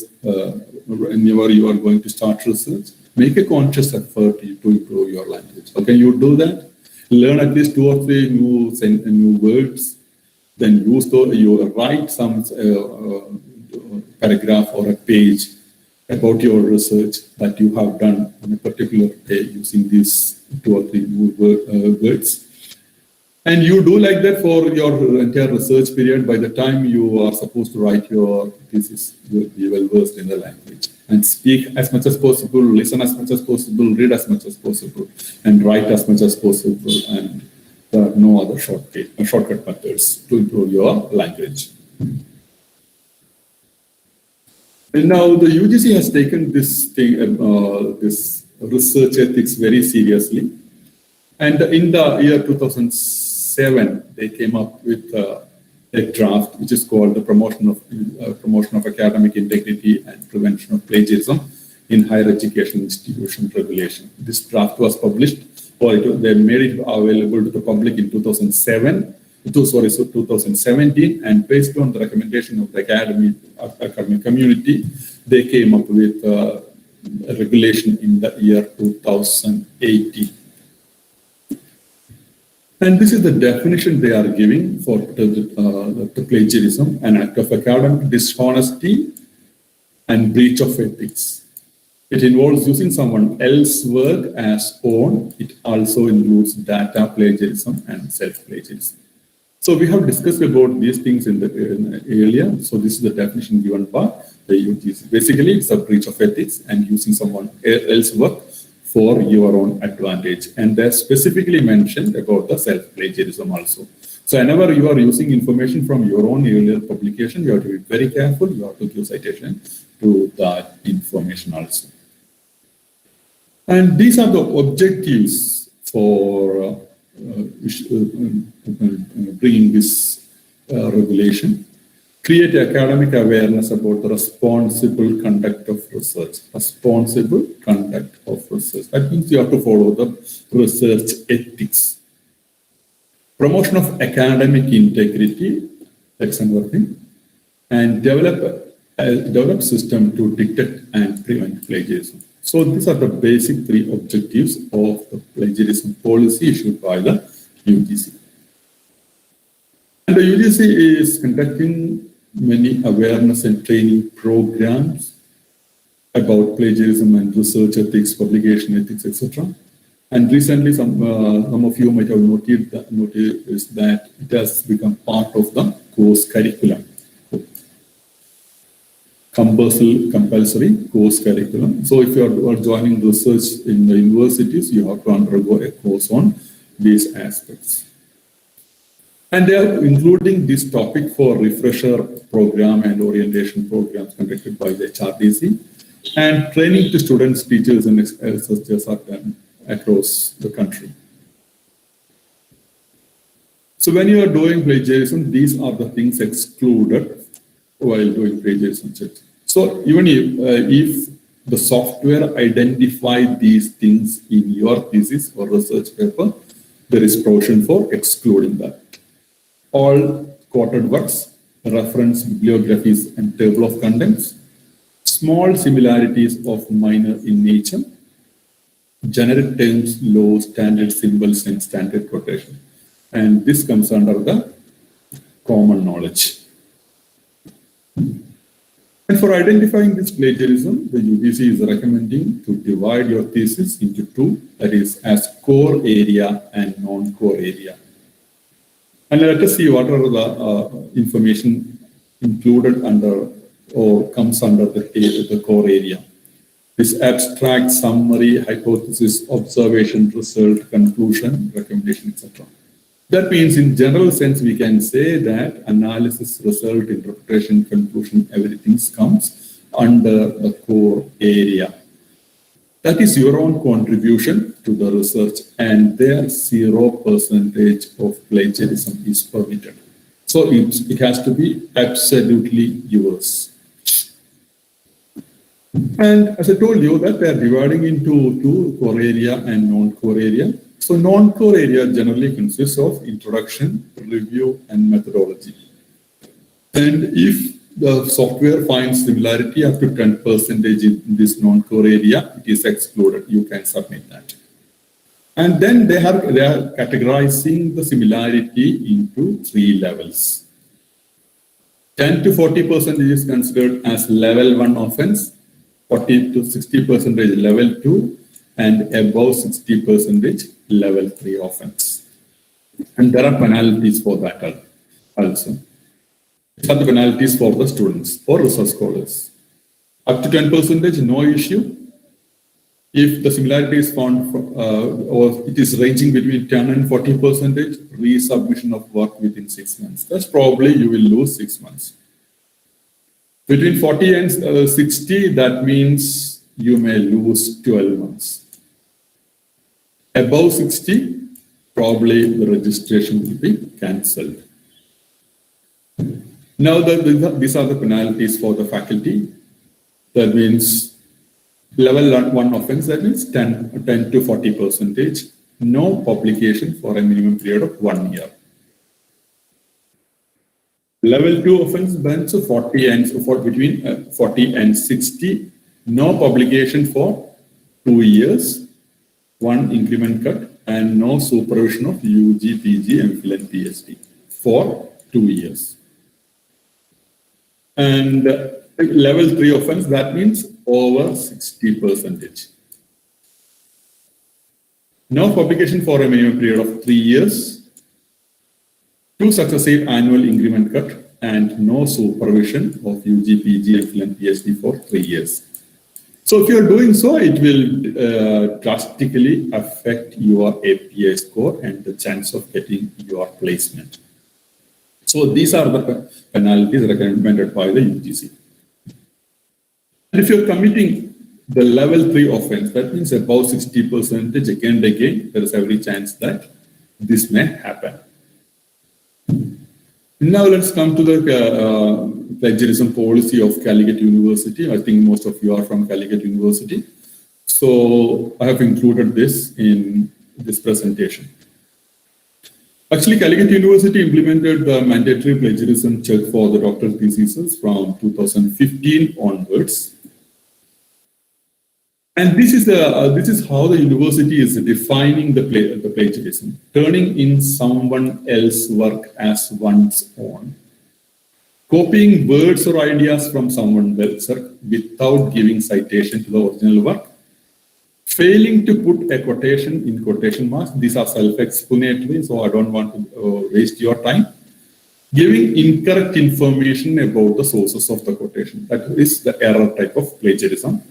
make a conscious effort to improve your language. How can you do that? Learn at least 2 or 3 new words. Then you write some paragraph or a page about your research that you have done on a particular day using these 2 or 3 new words. And you do like that for your entire research period. By the time you are supposed to write your thesis, you will be well versed in the language. And speak as much as possible, listen as much as possible, read as much as possible, and write as much as possible. And there are no other shortcut methods to improve your language. And now the UGC has taken this research ethics very seriously. And in the year 2007, they came up with a draft which is called the Promotion of Academic Integrity and Prevention of Plagiarism in Higher Education Institution Regulation. This draft was published, or they made it available to the public in 2017, and based on the recommendation of the academic community, they came up with a regulation in the year 2018. And this is the definition they are giving for the plagiarism: an act of academic dishonesty and breach of ethics. It involves using someone else's work as own. It also includes data plagiarism and self-plagiarism. So we have discussed about these things earlier. So this is the definition given by the UGC. Basically, it's a breach of ethics and using someone else's work for your own advantage. And they specifically mentioned about the self-plagiarism also. So whenever you are using information from your own earlier publication, you have to be very careful. You have to give citation to that information also. And these are the objectives for bringing this regulation. Create academic awareness about the responsible conduct of research. Responsible conduct of research. That means you have to follow the research ethics. Promotion of academic integrity, that's another thing. And develop system to detect and prevent plagiarism. So these are the basic three objectives of the plagiarism policy issued by the UGC. And the UGC is conducting many awareness and training programs about plagiarism and research ethics, publication ethics, etc. And recently, some of you might have noticed that it has become part of the course curriculum. Compulsory course curriculum. So if you are joining research in the universities, you have to undergo a course on these aspects. And they are including this topic for refresher program and orientation programs conducted by the HRDC, and training to students, teachers, and researchers are done across the country. So when you are doing plagiarism, these are the things excluded while doing plagiarism check. So even if the software identified these things in your thesis or research paper, there is provision for excluding that. All quoted works, reference bibliographies and table of contents, small similarities of minor in nature, generic terms, law, standard symbols, and standard quotation. And this comes under the common knowledge. And for identifying this plagiarism, the UGC is recommending to divide your thesis into two, that is, as core area and non-core area. And let us see what are the information included under or comes under the core area. This abstract, summary, hypothesis, observation, result, conclusion, recommendation, etc. That means in general sense, we can say that analysis, result, interpretation, conclusion, everything comes under the core area. That is your own contribution to the research, and there 0% of plagiarism is permitted. So it has to be absolutely yours. And as I told you that they are dividing into two, core area and non-core area. So non-core area generally consists of introduction, review, and methodology. And if the software finds similarity up to 10% in this non-core area, it is excluded. You can submit that. And then they are categorizing the similarity into three levels. 10 to 40% is considered as level 1 offense, 40 to 60% level 2, and above 60% level 3 offense. And there are penalties for that also. These are the penalties for the students or research scholars. Up to 10%, no issue. If the similarity is found or it is ranging between 10 and 40%, resubmission of work within 6 months. That's probably you will lose 6 months. Between 40 and 60, that means you may lose 12 months. Above 60, probably the registration will be cancelled. Now, these are the penalties for the faculty. That means level 1 offense, that means 10 to 40%. No publication for a minimum period of 1 year. Level 2 offense bans between 40 and 60. No publication for 2 years, 1 increment cut, and no supervision of UG, PG, MPhil, and PhD for 2 years. And level 3 offense, that means over 60%. No publication for a minimum period of 3 years, 2 successive annual increment cut, and no supervision of UG, PG, MPhil, and PhD for 3 years. So if you are doing so, it will drastically affect your APA score and the chance of getting your placement. So these are the penalties recommended by the UGC. And if you're committing the level 3 offense, that means above 60%, again and again, there is every chance that this may happen. Now let's come to the plagiarism policy of Calicut University. I think most of you are from Calicut University. So I have included this in this presentation. Actually, Calicut University implemented the mandatory plagiarism check for the doctoral theses from 2015 onwards. And this is how the university is defining the plagiarism, turning in someone else's work as one's own, copying words or ideas from someone else's work without giving citation to the original work, failing to put a quotation in quotation marks. These are self-explanatory, so I don't want to waste your time. Giving incorrect information about the sources of the quotation. That is the error type of plagiarism.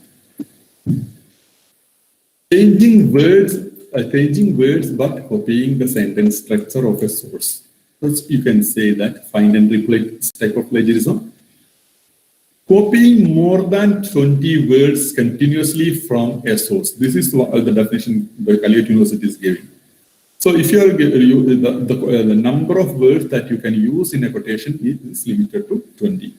Changing words but copying the sentence structure of a source. So you can say that find and replace type of plagiarism. Copying more than 20 words continuously from a source. This is the definition the Calcutta University is giving. So if you are the number of words that you can use in a quotation is limited to 20.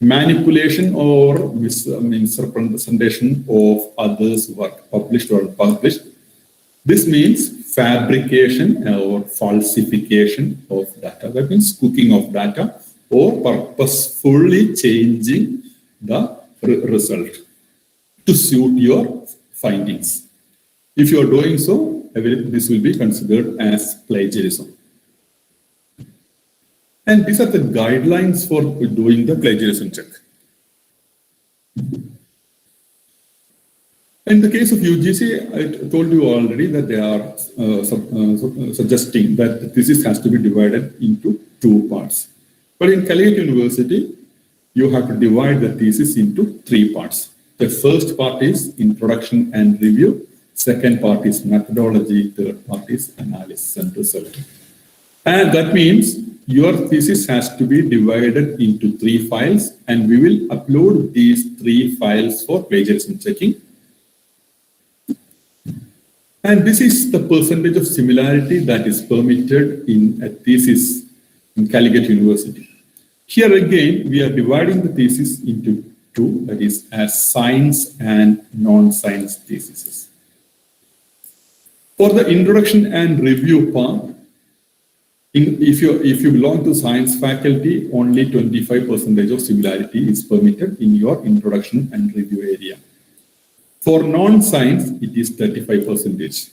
Manipulation or misrepresentation of others' work, published or unpublished. This means fabrication or falsification of data. That means cooking of data or purposefully changing the result to suit your findings. If you are doing so, this will be considered as plagiarism. And these are the guidelines for doing the plagiarism check. In the case of UGC, I told you already that they are suggesting that the thesis has to be divided into 2 parts. But in Calcutta University, you have to divide the thesis into 3 parts. The first part is introduction and review. Second part is methodology. Third part is analysis and result. And that means your thesis has to be divided into 3 files, and we will upload these 3 files for plagiarism checking. And this is the percentage of similarity that is permitted in a thesis in Calcutta University. Here again, we are dividing the thesis into 2, that is as science and non-science theses. For the introduction and review part, if you belong to science faculty, only 25% of similarity is permitted in your introduction and review area. For non-science, it is 35%.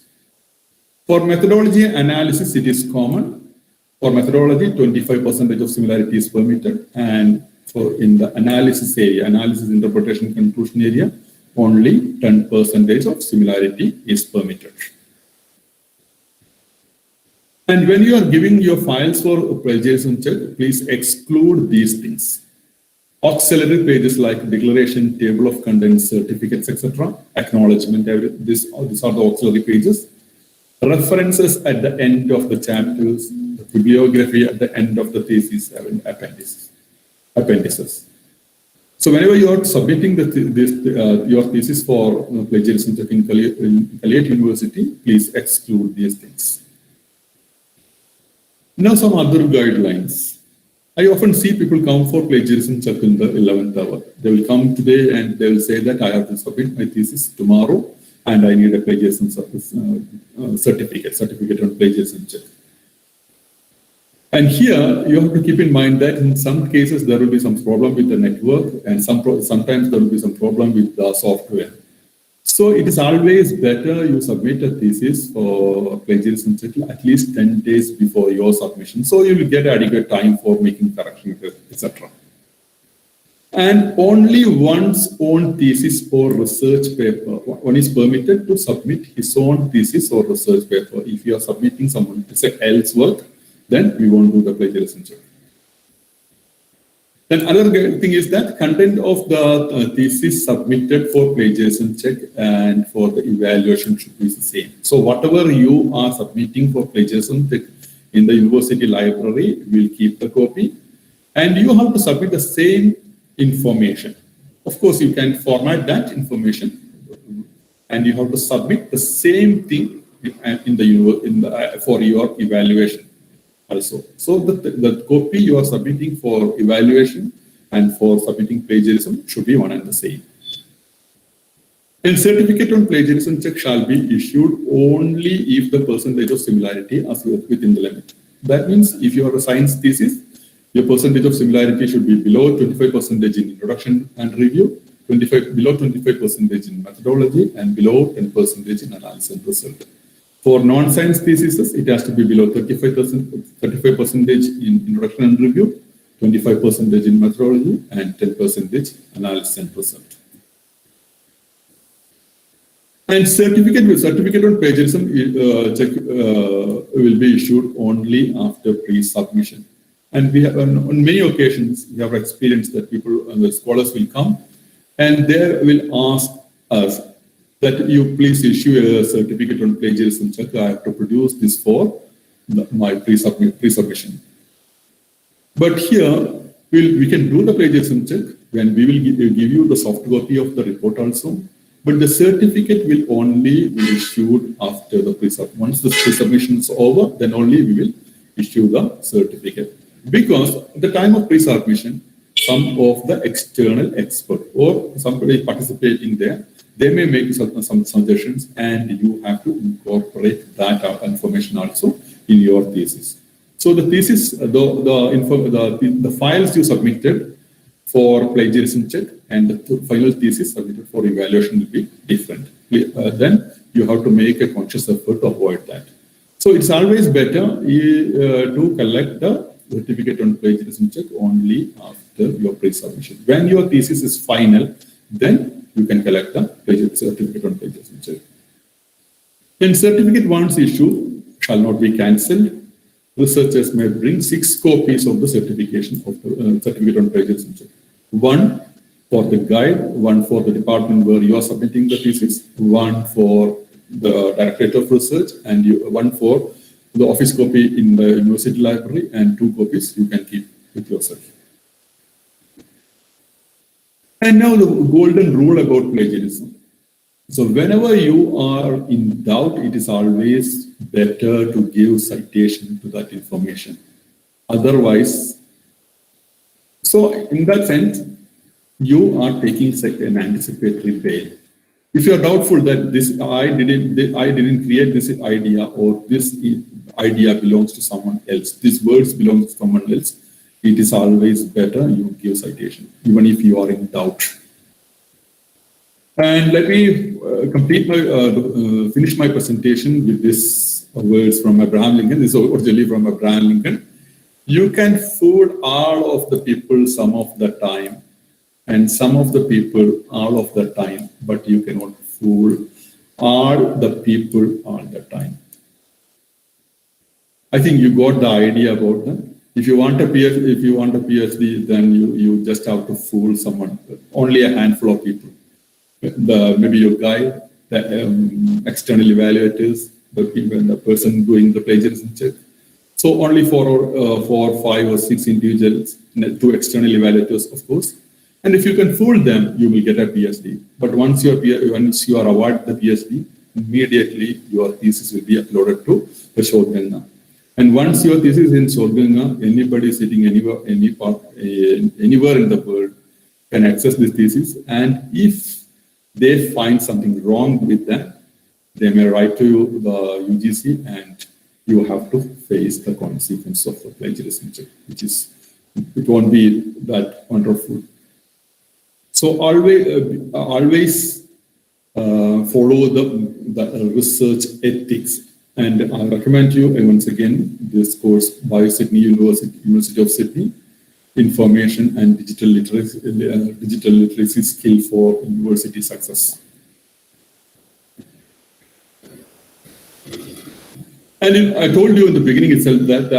For methodology analysis, it is common. For methodology, 25% of similarity is permitted. And for in the analysis area, analysis, interpretation, conclusion area, only 10% of similarity is permitted. And when you are giving your files for plagiarism check, please exclude these things. Auxiliary pages like declaration, table of contents, certificates, etc., acknowledgement, these are the auxiliary pages. References at the end of the chapters, the bibliography at the end of the thesis, appendices. So whenever you are submitting your thesis for plagiarism check in Calcutta University, please exclude these things. Now some other guidelines. I often see people come for plagiarism check in the 11th hour. They will come today and they will say that I have to submit my thesis tomorrow and I need a plagiarism certificate on plagiarism check. And here you have to keep in mind that in some cases there will be some problem with the network and sometimes there will be some problem with the software. So it is always better you submit a thesis for plagiarism check at least 10 days before your submission. So you will get adequate time for making corrections, etc. And only one's own thesis or research paper. One is permitted to submit his own thesis or research paper. If you are submitting someone else's work, then we won't do the plagiarism check. Then another thing is that content of the thesis submitted for plagiarism check and for the evaluation should be the same. So whatever you are submitting for plagiarism check in the university library, we'll keep the copy. And you have to submit the same information. Of course, you can format that information and you have to submit the same thing for your evaluation. Also, so the copy you are submitting for evaluation and for submitting plagiarism should be one and the same. And certificate on plagiarism check shall be issued only if the percentage of similarity is within the limit. That means if you have a science thesis, your percentage of similarity should be below 25% in introduction and review below 25% in methodology, and below 10% in analysis and result. For non-science theses, it has to be below 35% in introduction and review, 25% in methodology, and 10% analysis and result. And certificate on plagiarism check will be issued only after pre-submission. And we have, on many occasions, we have experienced that the scholars will come and they will ask us that you please issue a certificate on plagiarism check. I have to produce this for my pre-submission. But here, we can do the plagiarism check when we will give you the soft copy of the report also. But the certificate will only be issued after the pre-submission. Once the pre-submission is over, then only we will issue the certificate. Because at the time of pre-submission, some of the external expert or somebody participating there, they may make some suggestions, and you have to incorporate that information also in your thesis. So the thesis, the files you submitted for plagiarism check and the final thesis submitted for evaluation will be different. Then you have to make a conscious effort to avoid that. So it's always better to collect the certificate on plagiarism check only after your pre-submission. When your thesis is final, then you can collect the certificate on plagiarism check. When certificate once issued shall not be cancelled, researchers may bring 6 copies of the certification of the certificate on plagiarism check. 1 for the guide, 1 for the department where you are submitting the thesis, 1 for the Directorate of Research, and 1 for the office copy in the university library, and 2 copies you can keep with yourself. And now the golden rule about plagiarism. So whenever you are in doubt, it is always better to give citation to that information. Otherwise, so in that sense, you are taking an anticipatory bail. If you are doubtful that I didn't create this idea, or this idea belongs to someone else, these words belong to someone else, it is always better you give citation, even if you are in doubt. And let me finish my presentation with these words from Abraham Lincoln. This is originally from Abraham Lincoln. You can fool all of the people some of the time, and some of the people all of the time, but you cannot fool all the people all the time. I think you got the idea about them. If you want a PhD, then you just have to fool someone, only a handful of people. Maybe your guide, the external evaluators, the person doing the plagiarism check. So only for 5 or 6 individuals, 2 external evaluators, of course. And if you can fool them, you will get a PhD. But once you are awarded the PhD, immediately your thesis will be uploaded to the Shodhganga. And once your thesis is in Shodhganga, anybody sitting anywhere in the world can access this thesis. And if they find something wrong with that, they may write to the UGC, and you have to face the consequence of the plagiarism check, it won't be that wonderful. So always follow the research ethics. And I recommend you once again this course by Sydney University of Sydney, Information and Digital Literacy Skill for University Success. And I told you in the beginning itself that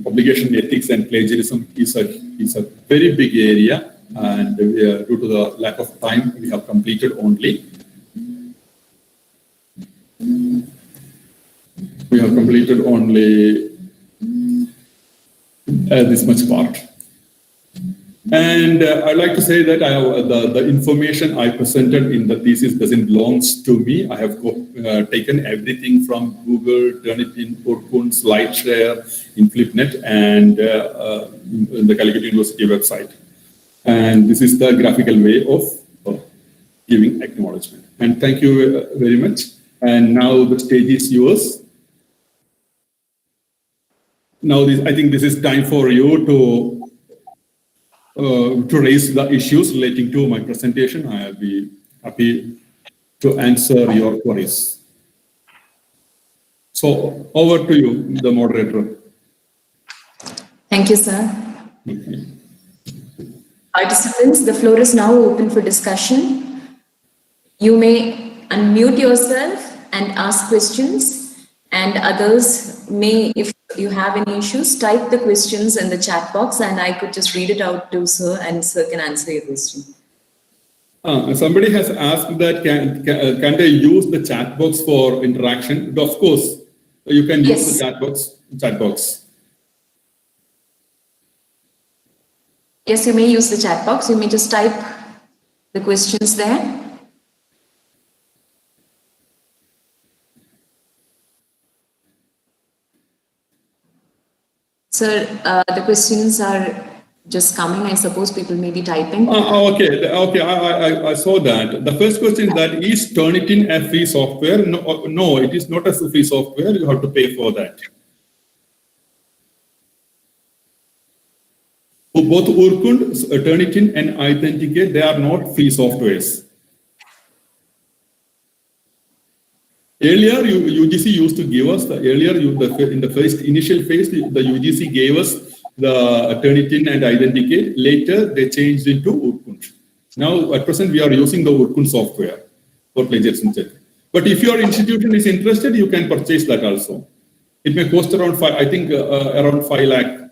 publication ethics and plagiarism is a very big area, and due to the lack of time, we have completed only. We have completed only this much part. And I'd like to say that the information I presented in the thesis doesn't belong to me. I have taken everything from Google, Turnitin, Orkun, SlideShare, in Flipnet, and in the Calicut University website. And this is the graphical way of giving acknowledgement. And thank you very much. And now the stage is yours. Now, I think this is time for you to to raise the issues relating to my presentation. I'll be happy to answer your queries. So over to you, the moderator. Thank you, sir. Okay. Participants, the floor is now open for discussion. You may unmute yourself and ask questions, and others may, if you have any issues, type the questions in the chat box and I could just read it out to sir and sir can answer your question. Somebody has asked that can they use the chat box for interaction? Of course, you can use the chat box. Yes, you may use the chat box. You may just type the questions there. Sir, the questions are just coming. I suppose people may be typing. Okay. I saw that. The first question that is Turnitin a free software? No, it is not a free software. You have to pay for that. Both Urkund, Turnitin, and Authenticate, they are not free softwares. Earlier, UGC used to give us in the first initial phase, the UGC gave us the Turnitin and Authenticate. Later, they changed into Urkund. Now, at present, we are using the Urkund software for plagiarism check. But if your institution is interested, you can purchase that also. It may cost around around 5 lakh.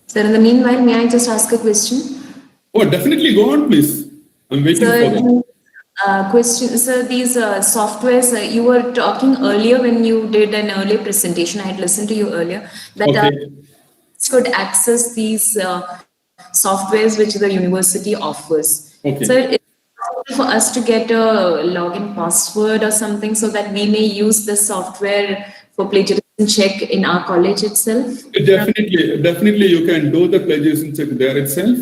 Sir, in the meanwhile, may I just ask a question? Oh, definitely. Go on, please. I'm waiting for them. Question, sir, these softwares, you were talking earlier when you did an earlier presentation, I had listened to you earlier, that could access these softwares which the university offers. Okay. Sir, is it possible for us to get a login password or something so that we may use the software for plagiarism check in our college itself? Definitely, you can do the plagiarism check there itself.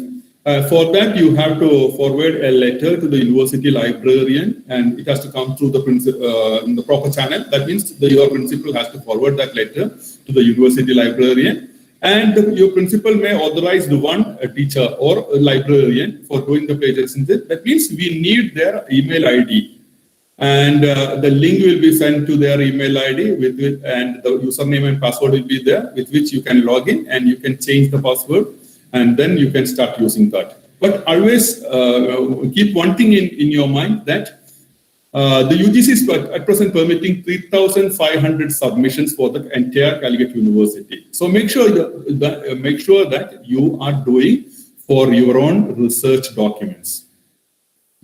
For that, you have to forward a letter to the university librarian, and it has to come through in the proper channel. That means your principal has to forward that letter to the university librarian, and your principal may authorize a teacher or a librarian for doing the plagiarism check. That means we need their email ID. And the link will be sent to their email ID and the username and password will be there, with which you can log in and you can change the password, and then you can start using that. But always keep one thing in your mind, that the UGC is at present permitting 3,500 submissions for the entire Calicut University. So make sure that you are doing for your own research documents.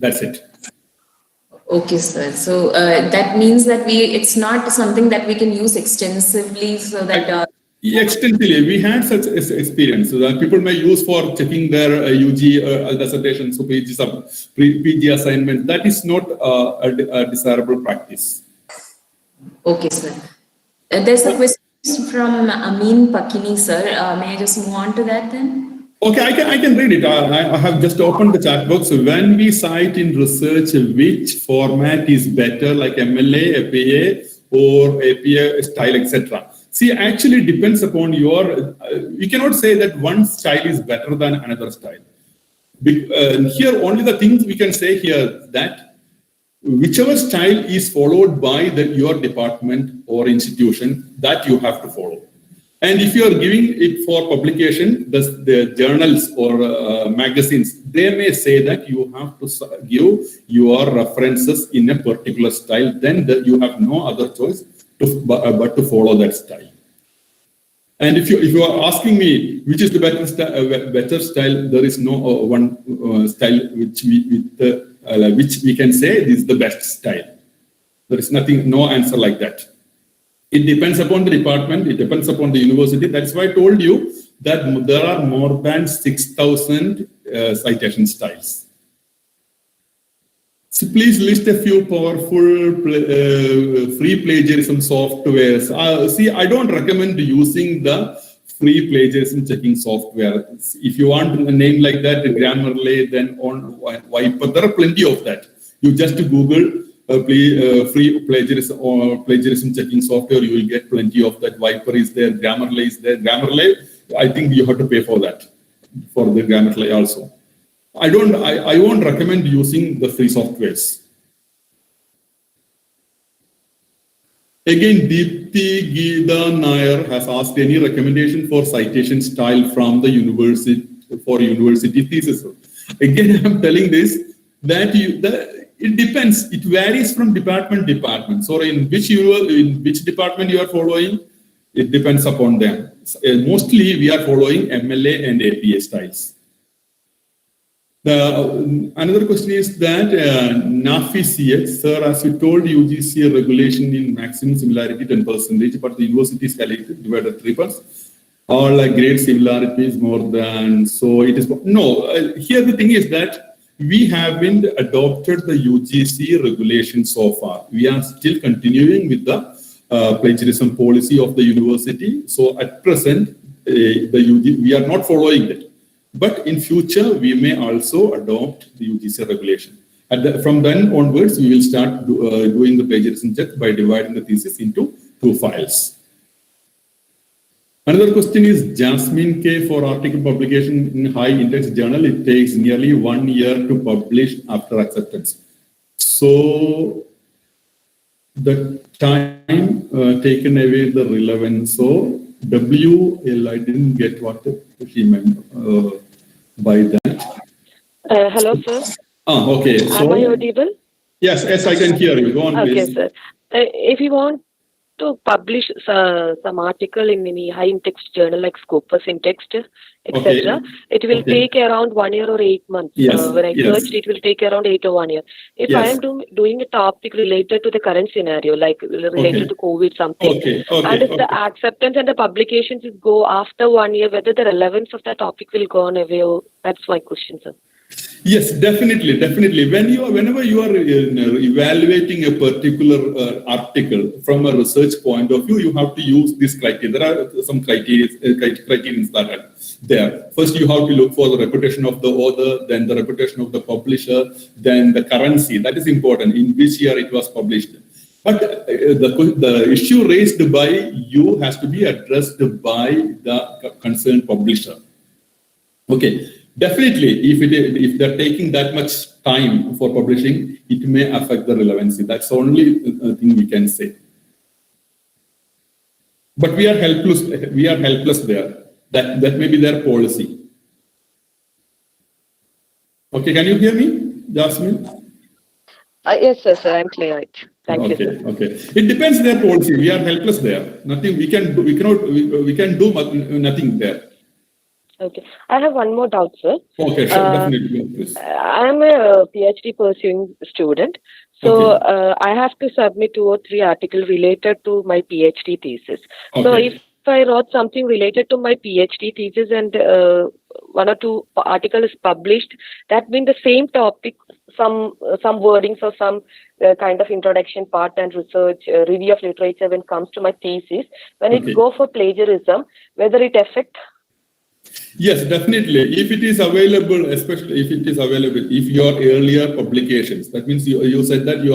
That's it. Okay, sir. So that means that it's not something that we can use extensively, so that extensively, we had such experience that people may use for checking their UG dissertations, so PG assignment. That is not a desirable practice. Okay, sir. There's a question from Amin Pakini, sir. May I just move on to that then? Okay, I can read it. I have just opened the chat box. When we cite in research which format is better, like MLA, APA, or APA style, etc. See, actually depends upon your, you cannot say that one style is better than another style. Here, only the things we can say here that whichever style is followed by your department or institution, that you have to follow. And if you are giving it for publication, the journals or magazines, they may say that you have to give your references in a particular style. Then you have no other choice but to follow that style. And if you are asking me which is the better style, there is no one style which we can say this is the best style. There is no answer like that. It depends upon the department, it depends upon the university. That's why I told you that there are more than 6,000 citation styles. So please list a few powerful free plagiarism softwares. See, I don't recommend using the free plagiarism checking software. If you want a name like that, Grammarly, then on Wiper, there are plenty of that. You just Google free plagiarism or plagiarism checking software, you will get plenty of that. Viper is there, Grammarly is there. Grammarly, I think you have to pay for that, for the Grammarly also. I won't recommend using the free softwares. Again, Deepthi Geeta Nair has asked any recommendation for citation style from the university for university thesis. Again, I'm telling this that it depends. It varies from department to department. So in which department you are following, it depends upon them. Mostly we are following MLA and APA styles. Another question is that NAFI CX, sir, as you told, UGC regulation in maximum similarity 10%, but the university is calculated divided 3%. All grade similarity is more than, so it is, no, here the thing is that we haven't adopted the UGC regulation so far. We are still continuing with the plagiarism policy of the university. So at present, we are not following that. But in future, we may also adopt the UGC regulation. From then onwards, we will start doing the plagiarism check by dividing the thesis into 2 files. Another question is Jasmine K. For article publication in high index journal, it takes nearly 1 year to publish after acceptance. So the time taken away the relevance. So WL, I didn't get what she meant by that. Hello, sir. Okay. So, am I audible? Yes, I can hear you. Go on, okay, please. Sir. If you want to publish some article in any high-in-text journal like Scopus in Text, etc., it will take around 1 year or 8 months. Yes. When I searched, it will take around 8 or 1 year. If I am doing a topic related to the current scenario, like related to COVID something, and if the acceptance and the publications go after 1 year, whether the relevance of the topic will go on away, that's my question, sir. Yes, definitely. Whenever you are evaluating a particular article from a research point of view, you have to use this criteria. There are some criteria that are there. First, you have to look for the reputation of the author, then the reputation of the publisher, then the currency. That is important, in which year it was published. But the issue raised by you has to be addressed by the concerned publisher. Okay. Definitely, if they're taking that much time for publishing, it may affect the relevancy. That's the only thing we can say. But we are helpless. We are helpless there. That may be their policy. Okay, can you hear me, Jasmine? Yes, sir. I'm clear. Thank you, sir. Okay. It depends their policy. We are helpless there. Nothing we can do. We can do nothing there. Okay. I have one more doubt, sir. Okay, sure. Definitely. Please. I am a PhD pursuing student. So I have to submit 2 or 3 articles related to my PhD thesis. So if I wrote something related to my PhD thesis and 1 or 2 articles published, that means the same topic, some wordings or some kind of introduction part and research, review of literature when it comes to my thesis, when it go for plagiarism, whether it affects. Yes, definitely. If it is available, especially if it is available, if your earlier publications, that means you said that you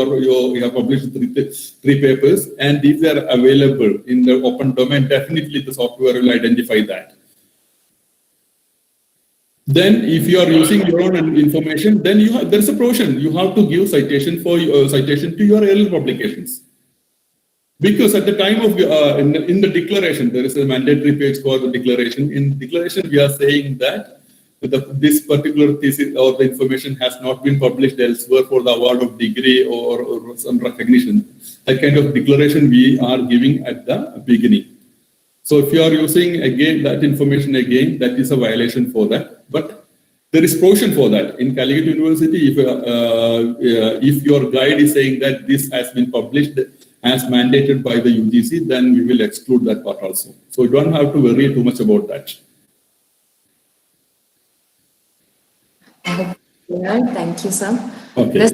have published 3 papers, and these are available in the open domain, definitely the software will identify that. Then, if you are using your own information, then there is a provision. You have to give citation to your earlier publications. Because at the time of in the declaration, there is a mandatory page for the declaration. In declaration, we are saying that this particular thesis or the information has not been published elsewhere for the award of degree or some recognition. That kind of declaration we are giving at the beginning. So if you are using again that information again, that is a violation for that. But there is provision for that. In Calicut University, if your guide is saying that this has been published as mandated by the UGC, then we will exclude that part also. So you don't have to worry too much about that. Thank you, sir. Okay.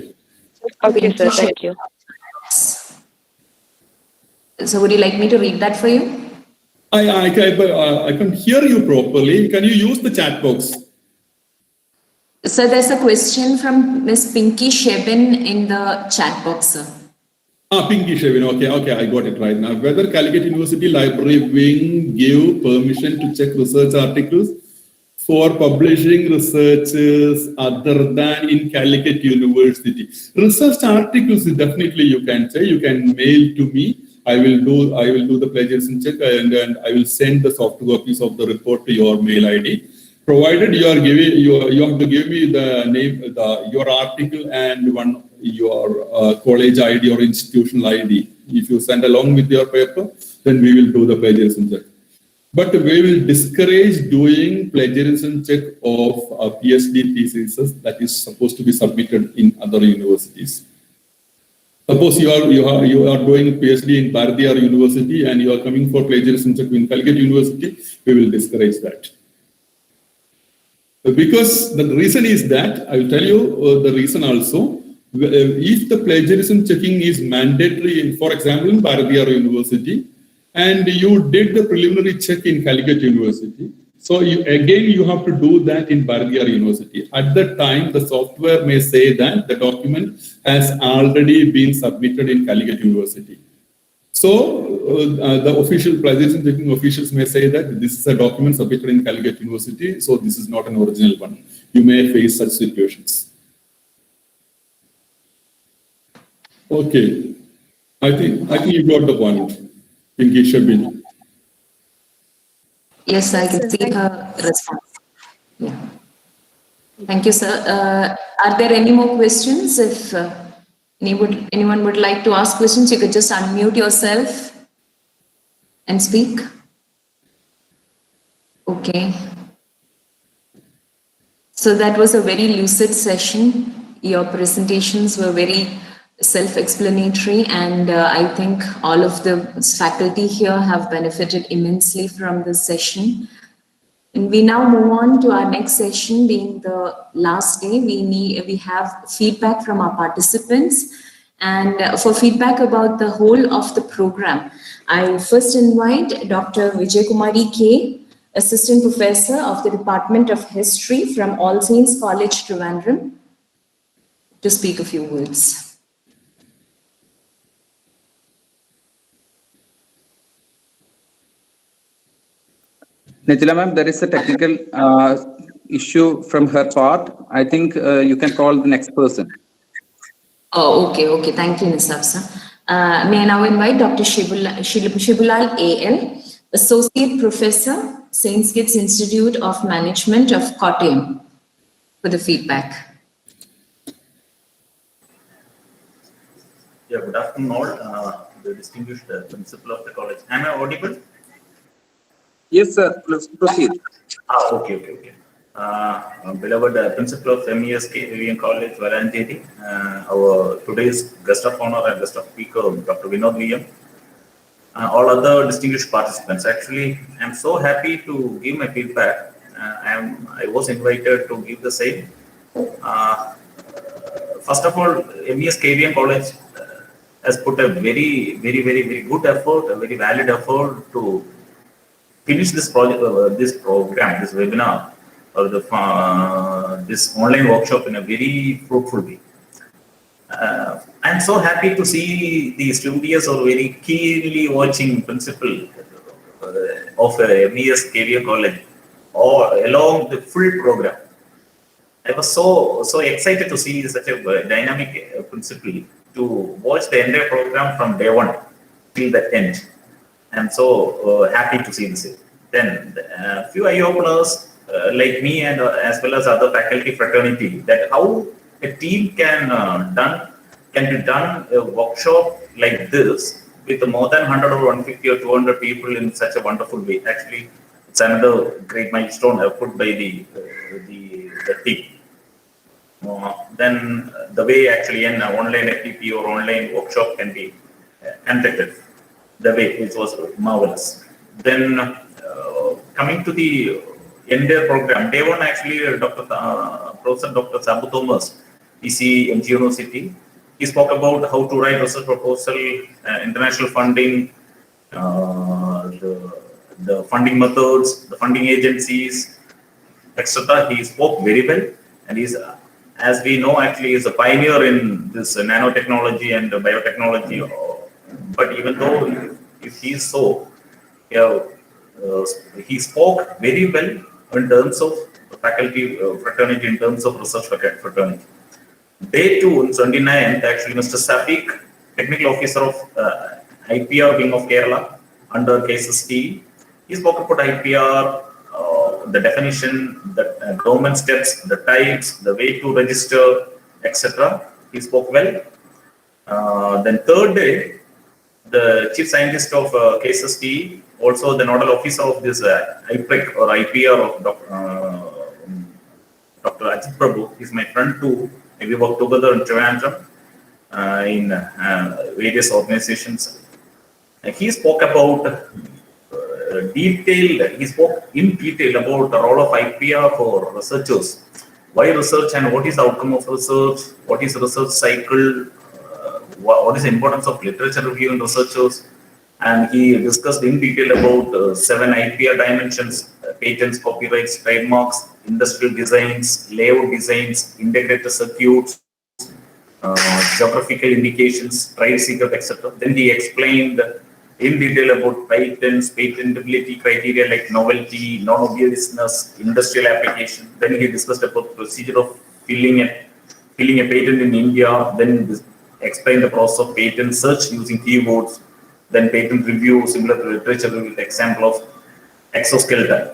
Okay, sir. Thank you. So would you like me to read that for you? I can hear you properly. Can you use the chat box? So there's a question from Miss Pinky Shebin in the chat box, sir. Pinky Shevin, okay, I got it right now. Whether Calicut University Library Wing give permission to check research articles for publishing researches other than in Calicut University. Research articles definitely you can say, you can mail to me. I will do the plagiarism check and I will send the soft copies of the report to your mail ID. Provided you are giving, you have to give me the name, your article and your college ID or institutional ID. If you send along with your paper, then we will do the plagiarism check. But we will discourage doing plagiarism check of PhD theses that is supposed to be submitted in other universities. Suppose you are doing PhD in Bharatiyar University and you are coming for plagiarism check in Calicut University, we will discourage that. Because the reason is that, I will tell you the reason also. If the plagiarism checking is mandatory, in, for example, in Bharatiyar University, and you did the preliminary check in Calicut University, so you have to do that in Bharatiyar University. At that time, the software may say that the document has already been submitted in Calicut University. So the official plagiarism checking officials may say that this is a document submitted in Calicut University, so this is not an original one. You may face such situations. Okay, I think you got the point. Pinky Shabin. Yes, I can see her response. Yeah. Thank you, sir. Are there any more questions? If anyone would like to ask questions, you could just unmute yourself and speak. Okay. So that was a very lucid session. Your presentations were very self-explanatory, and I think all of the faculty here have benefited immensely from this session. And we now move on to our next session, being the last day. We have feedback from our participants, and for feedback about the whole of the program, I first invite Dr. Vijay Kumari K, Assistant Professor of the Department of History from All Saints College, Trivandrum, to speak a few words. Nijila ma'am, there is a technical issue from her part. I think you can call the next person. Oh, okay. Thank you, Nisab sir. May I now invite Dr. Shibulal A.L., Associate Professor, St. Kitts Institute of Management of Kottayam, for the feedback. Yeah, good afternoon all, the distinguished principal of the college. Am I audible? Yes, sir. Please proceed. Okay. Beloved principal of MES College, Varanjeri, our today's guest of honor and guest of speaker, Dr. Vinod VM, all other distinguished participants. Actually, I'm so happy to give my feedback. I was invited to give the same. First of all, MES College has put a very good effort, a very valid effort to finish this project, this program, this webinar, or this online workshop in a very fruitful way. I'm so happy to see the studios are very keenly watching principal of MES College or along the full program. I was so excited to see such a dynamic principal to watch the entire program from day one till the end. I'm so happy to see this. Then a few eye-openers like me and as well as other faculty fraternity, that how a team can be done a workshop like this with more than 100 or 150 or 200 people in such a wonderful way. Actually, it's another great milestone put by the team. Then the way actually an online FTP or online workshop can be conducted, the way it was marvelous. Then coming to the entire program, day one actually Professor Dr. Sabu Thomas, EC MG University, he spoke about how to write research proposal, international funding, the funding methods, the funding agencies, etc. He spoke very well. and he's, as we know, actually is a pioneer in this nanotechnology and biotechnology. But even though if he's so, yeah, he spoke very well in terms of faculty fraternity, in terms of research fraternity. Day 2, on 29th, actually, Mr. Safik, Technical Officer of IPR Wing of Kerala, under cases T, he spoke about IPR, the definition, the government steps, the types, the way to register, etc. He spoke well. Then third day, the chief scientist of KSST, also the nodal officer of this IPREC or IPR of Dr. Ajit Prabhu, is my friend too. We work together in Trivandrum in various organizations. He spoke about he spoke in detail about the role of IPR for researchers. Why research and what is the outcome of research? What is research cycle? What is the importance of literature review in researchers? And he discussed in detail about 7 IPR dimensions: patents, copyrights, trademarks, industrial designs, layout designs, integrated circuits, geographical indications, trade secret, etc. Then he explained in detail about patents, patentability criteria like novelty, non-obviousness, industrial application. Then he discussed about procedure of filling a patent in India. Then explained the process of patent search using keywords. Then patent review, similar to literature review, the example of exoskeleton.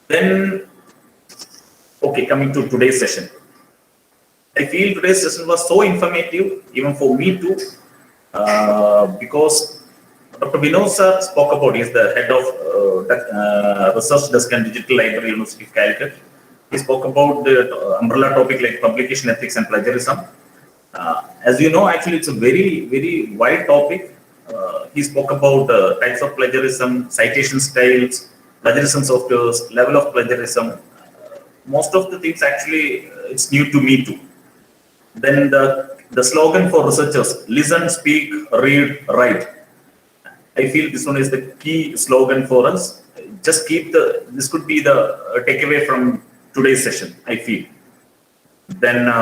Then, okay, coming to today's session. I feel today's session was so informative, even for me too, because Dr. Vinod sir spoke about, he is the head of research desk and digital library, University of Calicut. He spoke about the umbrella topic like publication ethics and plagiarism. As you know, actually, it's a very, very wide topic. He spoke about types of plagiarism, citation styles, plagiarism softwares, level of plagiarism. Most of the things actually, it's new to me too. Then the slogan for researchers: listen, speak, read, write. I feel this one is the key slogan for us. Just keep this could be the takeaway from today's session, I feel. Then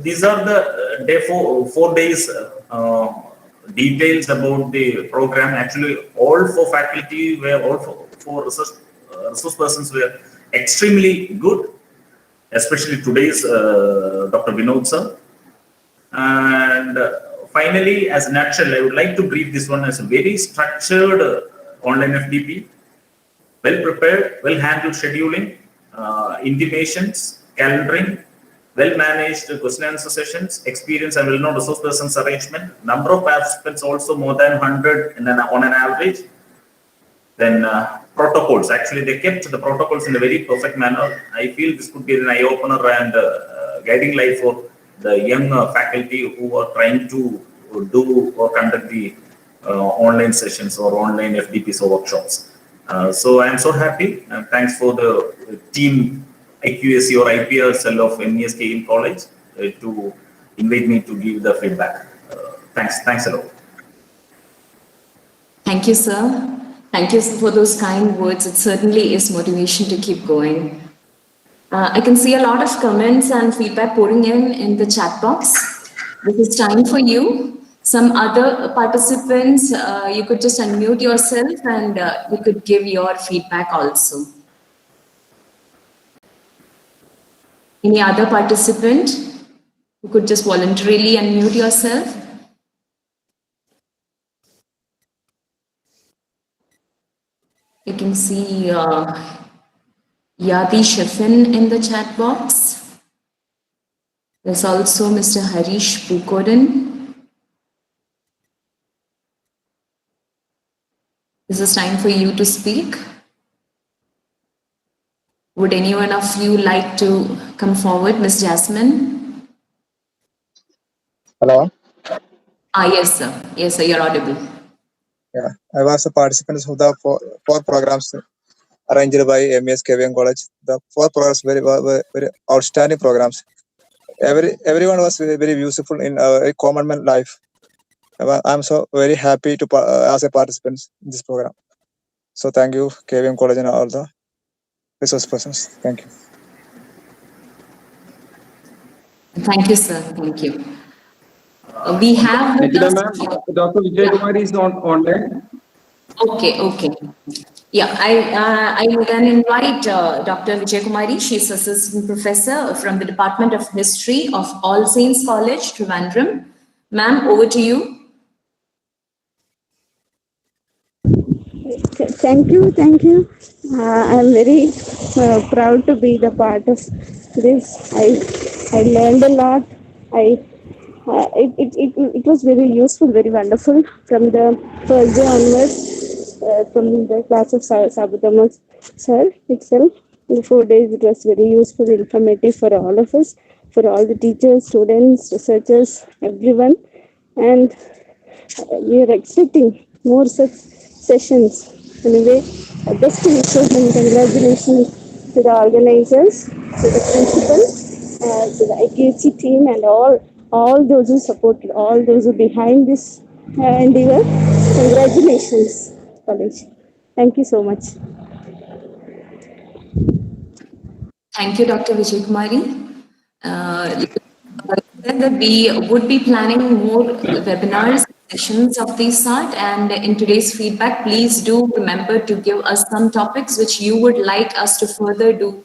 these are the day 4 days details about the program. Actually, all 4 faculty were, all 4 resource persons were extremely good, especially today's Dr. Vinod sir. And finally, as a nutshell, I would like to brief this one as a very structured online FDP, well prepared, well handled scheduling, intimations, calendaring, well-managed question and answer sessions, experience and well-known resource persons arrangement, number of participants also more than 100 on an average. Then protocols, actually they kept the protocols in a very perfect manner. I feel this could be an eye-opener and guiding light for the young faculty who are trying to do or conduct the online sessions or online FDPs or workshops. So I am so happy, and thanks for the team IQAC or IPR cell of MESK College to invite me to give the feedback. Thanks a lot. Thank you, sir. Thank you for those kind words. It certainly is motivation to keep going. I can see a lot of comments and feedback pouring in the chat box. This is time for you. Some other participants, you could just unmute yourself and you could give your feedback also. Any other participant who could just voluntarily unmute yourself? You can see Yadi Sheffin in the chat box. There's also Mr. Harish Pukodan. This is time for you to speak. Would anyone of you like to come forward, Ms. Jasmine? Hello. Yes, sir. Yes, sir, you're audible. Yeah, I was a participant of the four programs arranged by MESK College. The 4 programs were very outstanding programs. Everyone was very, very useful in a common man life. I'm so very happy to as a participant in this program. So thank you, KVM College and all the resource persons. Thank you. Thank you, sir. Thank you. We have with Nitila us. ma'am, Dr. Vijay Kumari is not online. Okay, okay. Yeah, I will then invite Dr. Vijay Kumari. She's assistant professor from the Department of History of All Saints College, Trivandrum. Ma'am, over to you. Thank you, thank you. I'm very proud to be the part of this. I learned a lot. It was very useful, very wonderful from the first day onwards, from the class of Sabutama sir itself. In 4 days, it was very useful, informative for all of us, for all the teachers, students, researchers, everyone. And we are expecting more such sessions. Anyway, best wishes and congratulations to the organizers, to the principal, to the IQC team, and all those who supported, all those who behind this endeavor. Congratulations, college. Thank you so much. Thank you, Dr. Vijay Kumari. Like I said that we would be planning more webinars, sessions of this sort, and in today's feedback, please do remember to give us some topics which you would like us to further do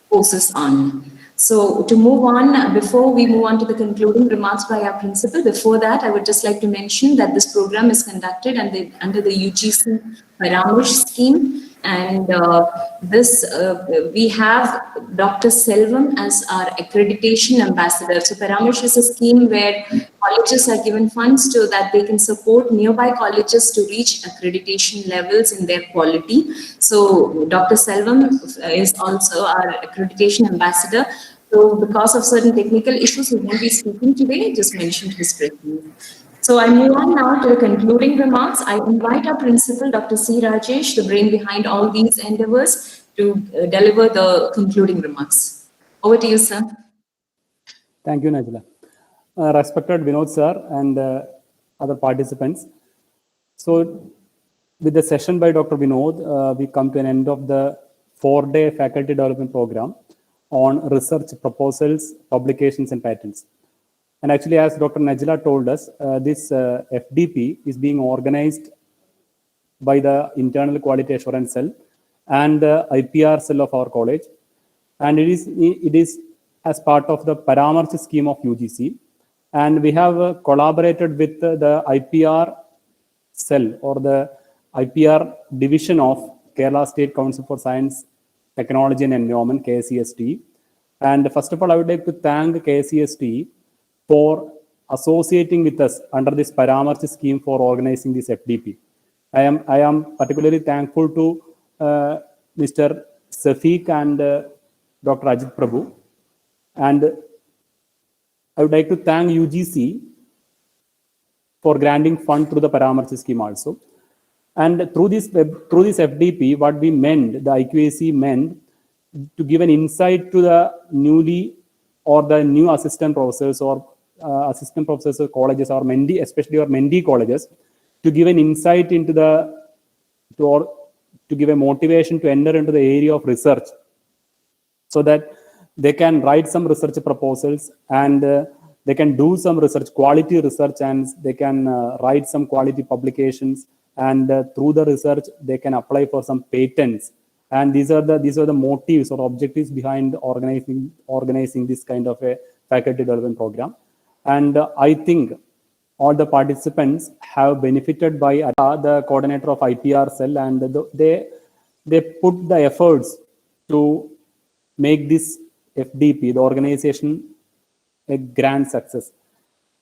courses on. So to move on, before we move on to the concluding remarks by our principal, before that, I would just like to mention that this program is conducted under the UGC Paramush scheme. And we have Dr. Selvam as our accreditation ambassador. So Paramush is a scheme where colleges are given funds so that they can support nearby colleges to reach accreditation levels in their quality. So Dr. Selvam is also our accreditation ambassador. So because of certain technical issues, he won't be speaking today, just mentioned his presence. So I move on now to the concluding remarks. I invite our principal, Dr. C. Rajesh, the brain behind all these endeavors, to deliver the concluding remarks. Over to you, sir. Thank you, Najla. Respected Vinod sir and other participants. So with the session by Dr. Vinod, we come to an end of the 4-day faculty development program on research proposals, publications, and patents. And actually, as Dr. Najla told us, this FDP is being organized by the internal quality assurance cell and the IPR cell of our college. And it is as part of the Paramarch scheme of UGC. And we have collaborated with the IPR cell or the IPR division of Kerala State Council for Science, Technology and Environment, KCST. And first of all, I would like to thank KCST for associating with us under this Paramarch scheme for organizing this FDP. I am particularly thankful to Mr. Safiq and Dr. Ajit Prabhu. And I would like to thank UGC for granting fund through the Paramarch scheme also. And through this FDP, what we meant, the IQAC meant to give an insight to the newly or the new assistant professors or assistant professors colleges or Mendy, especially or Mendy colleges, to give an insight into to give a motivation to enter into the area of research so that they can write some research proposals and they can do some research, quality research, and they can write some quality publications. And through the research, they can apply for some patents. And these are the motives or objectives behind organizing this kind of a faculty development program. And I think all the participants have benefited by the coordinator of IPR cell, and they put the efforts to make this FDP, the organization, a grand success.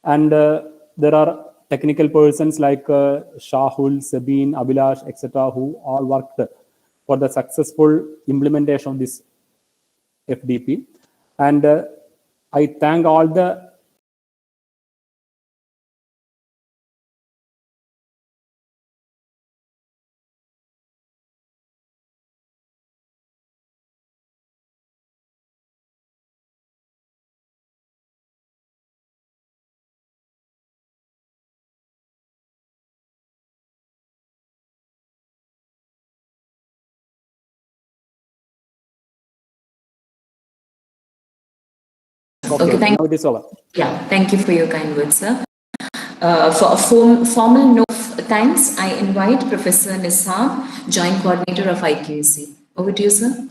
And there are technical persons like Shahul, Sabine, Abhilash, etc., who all worked for the successful implementation of this FDP. And I thank all the Okay, thank now it is over. Yeah, thank you for your kind words, sir. For a formal note of thanks, I invite Professor Nisab, Joint Coordinator of IQAC. Over to you, sir.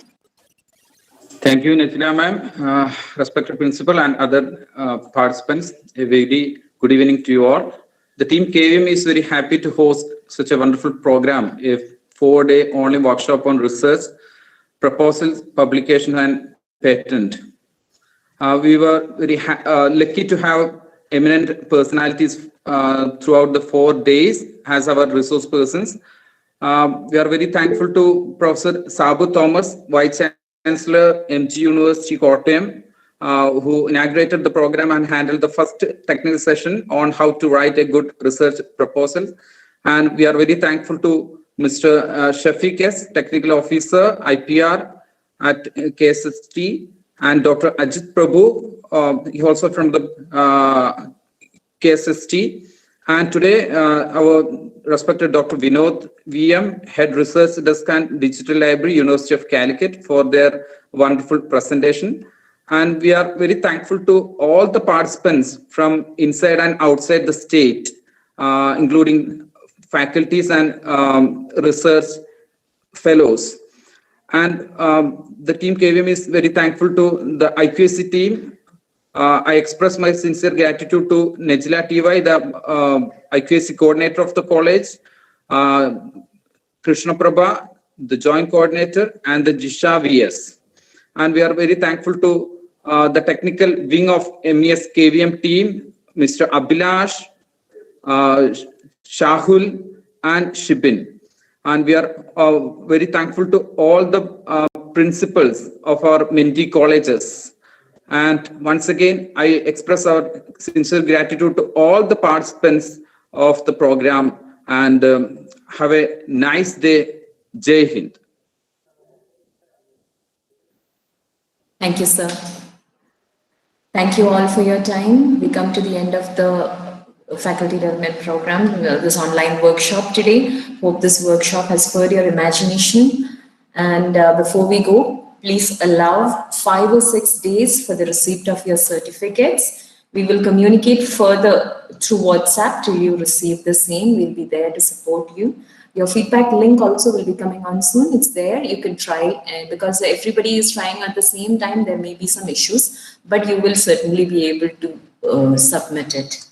Thank you, Nitila ma'am, respected principal and other participants. A very good evening to you all. The team KVM is very happy to host such a wonderful program, a 4-day only workshop on research, proposals, publication, and patent. We were very lucky to have eminent personalities throughout the 4 days as our resource persons. We are very thankful to Professor Sabu Thomas, Vice Chancellor, MG University, Kottayam, who inaugurated the program and handled the first technical session on how to write a good research proposal. And we are very thankful to Mr. Shafiq S, Technical Officer, IPR at KSST, and Dr. Ajit Prabhu, he also from the KSST. And today, our respected Dr. Vinod VM, Head Research Desk and Digital Library, University of Calicut, for their wonderful presentation. And we are very thankful to all the participants from inside and outside the state, including faculties and research fellows. And the team KVM is very thankful to the IQAC team. I express my sincere gratitude to Nejla TY, the IQAC coordinator of the college, Krishna Prabha, the joint coordinator, and the Jisha VS. And we are very thankful to the technical wing of MES KVM team, Mr. Abhilash, Shahul, and Shibin. And we are very thankful to all the principals of our mentee colleges. And once again, I express our sincere gratitude to all the participants of the program, and have a nice day. Jai Hind. Thank you, sir. Thank you all for your time. We come to the end of the faculty development program, this online workshop today. Hope this workshop has spurred your imagination. And before we go, please allow 5 or 6 days for the receipt of your certificates. We will communicate further through WhatsApp till you receive the same. We'll be there to support you. Your feedback link also will be coming on soon. It's there. You can try, because everybody is trying at the same time. There may be some issues, but you will certainly be able to submit it.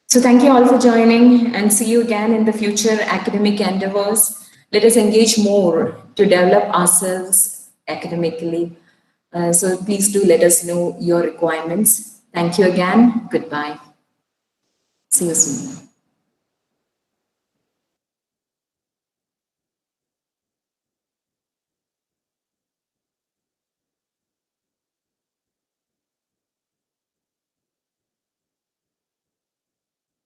So thank you all for joining, and see you again in the future academic endeavors. Let us engage more to develop ourselves academically. So please do let us know your requirements. Thank you again. Goodbye. See you soon.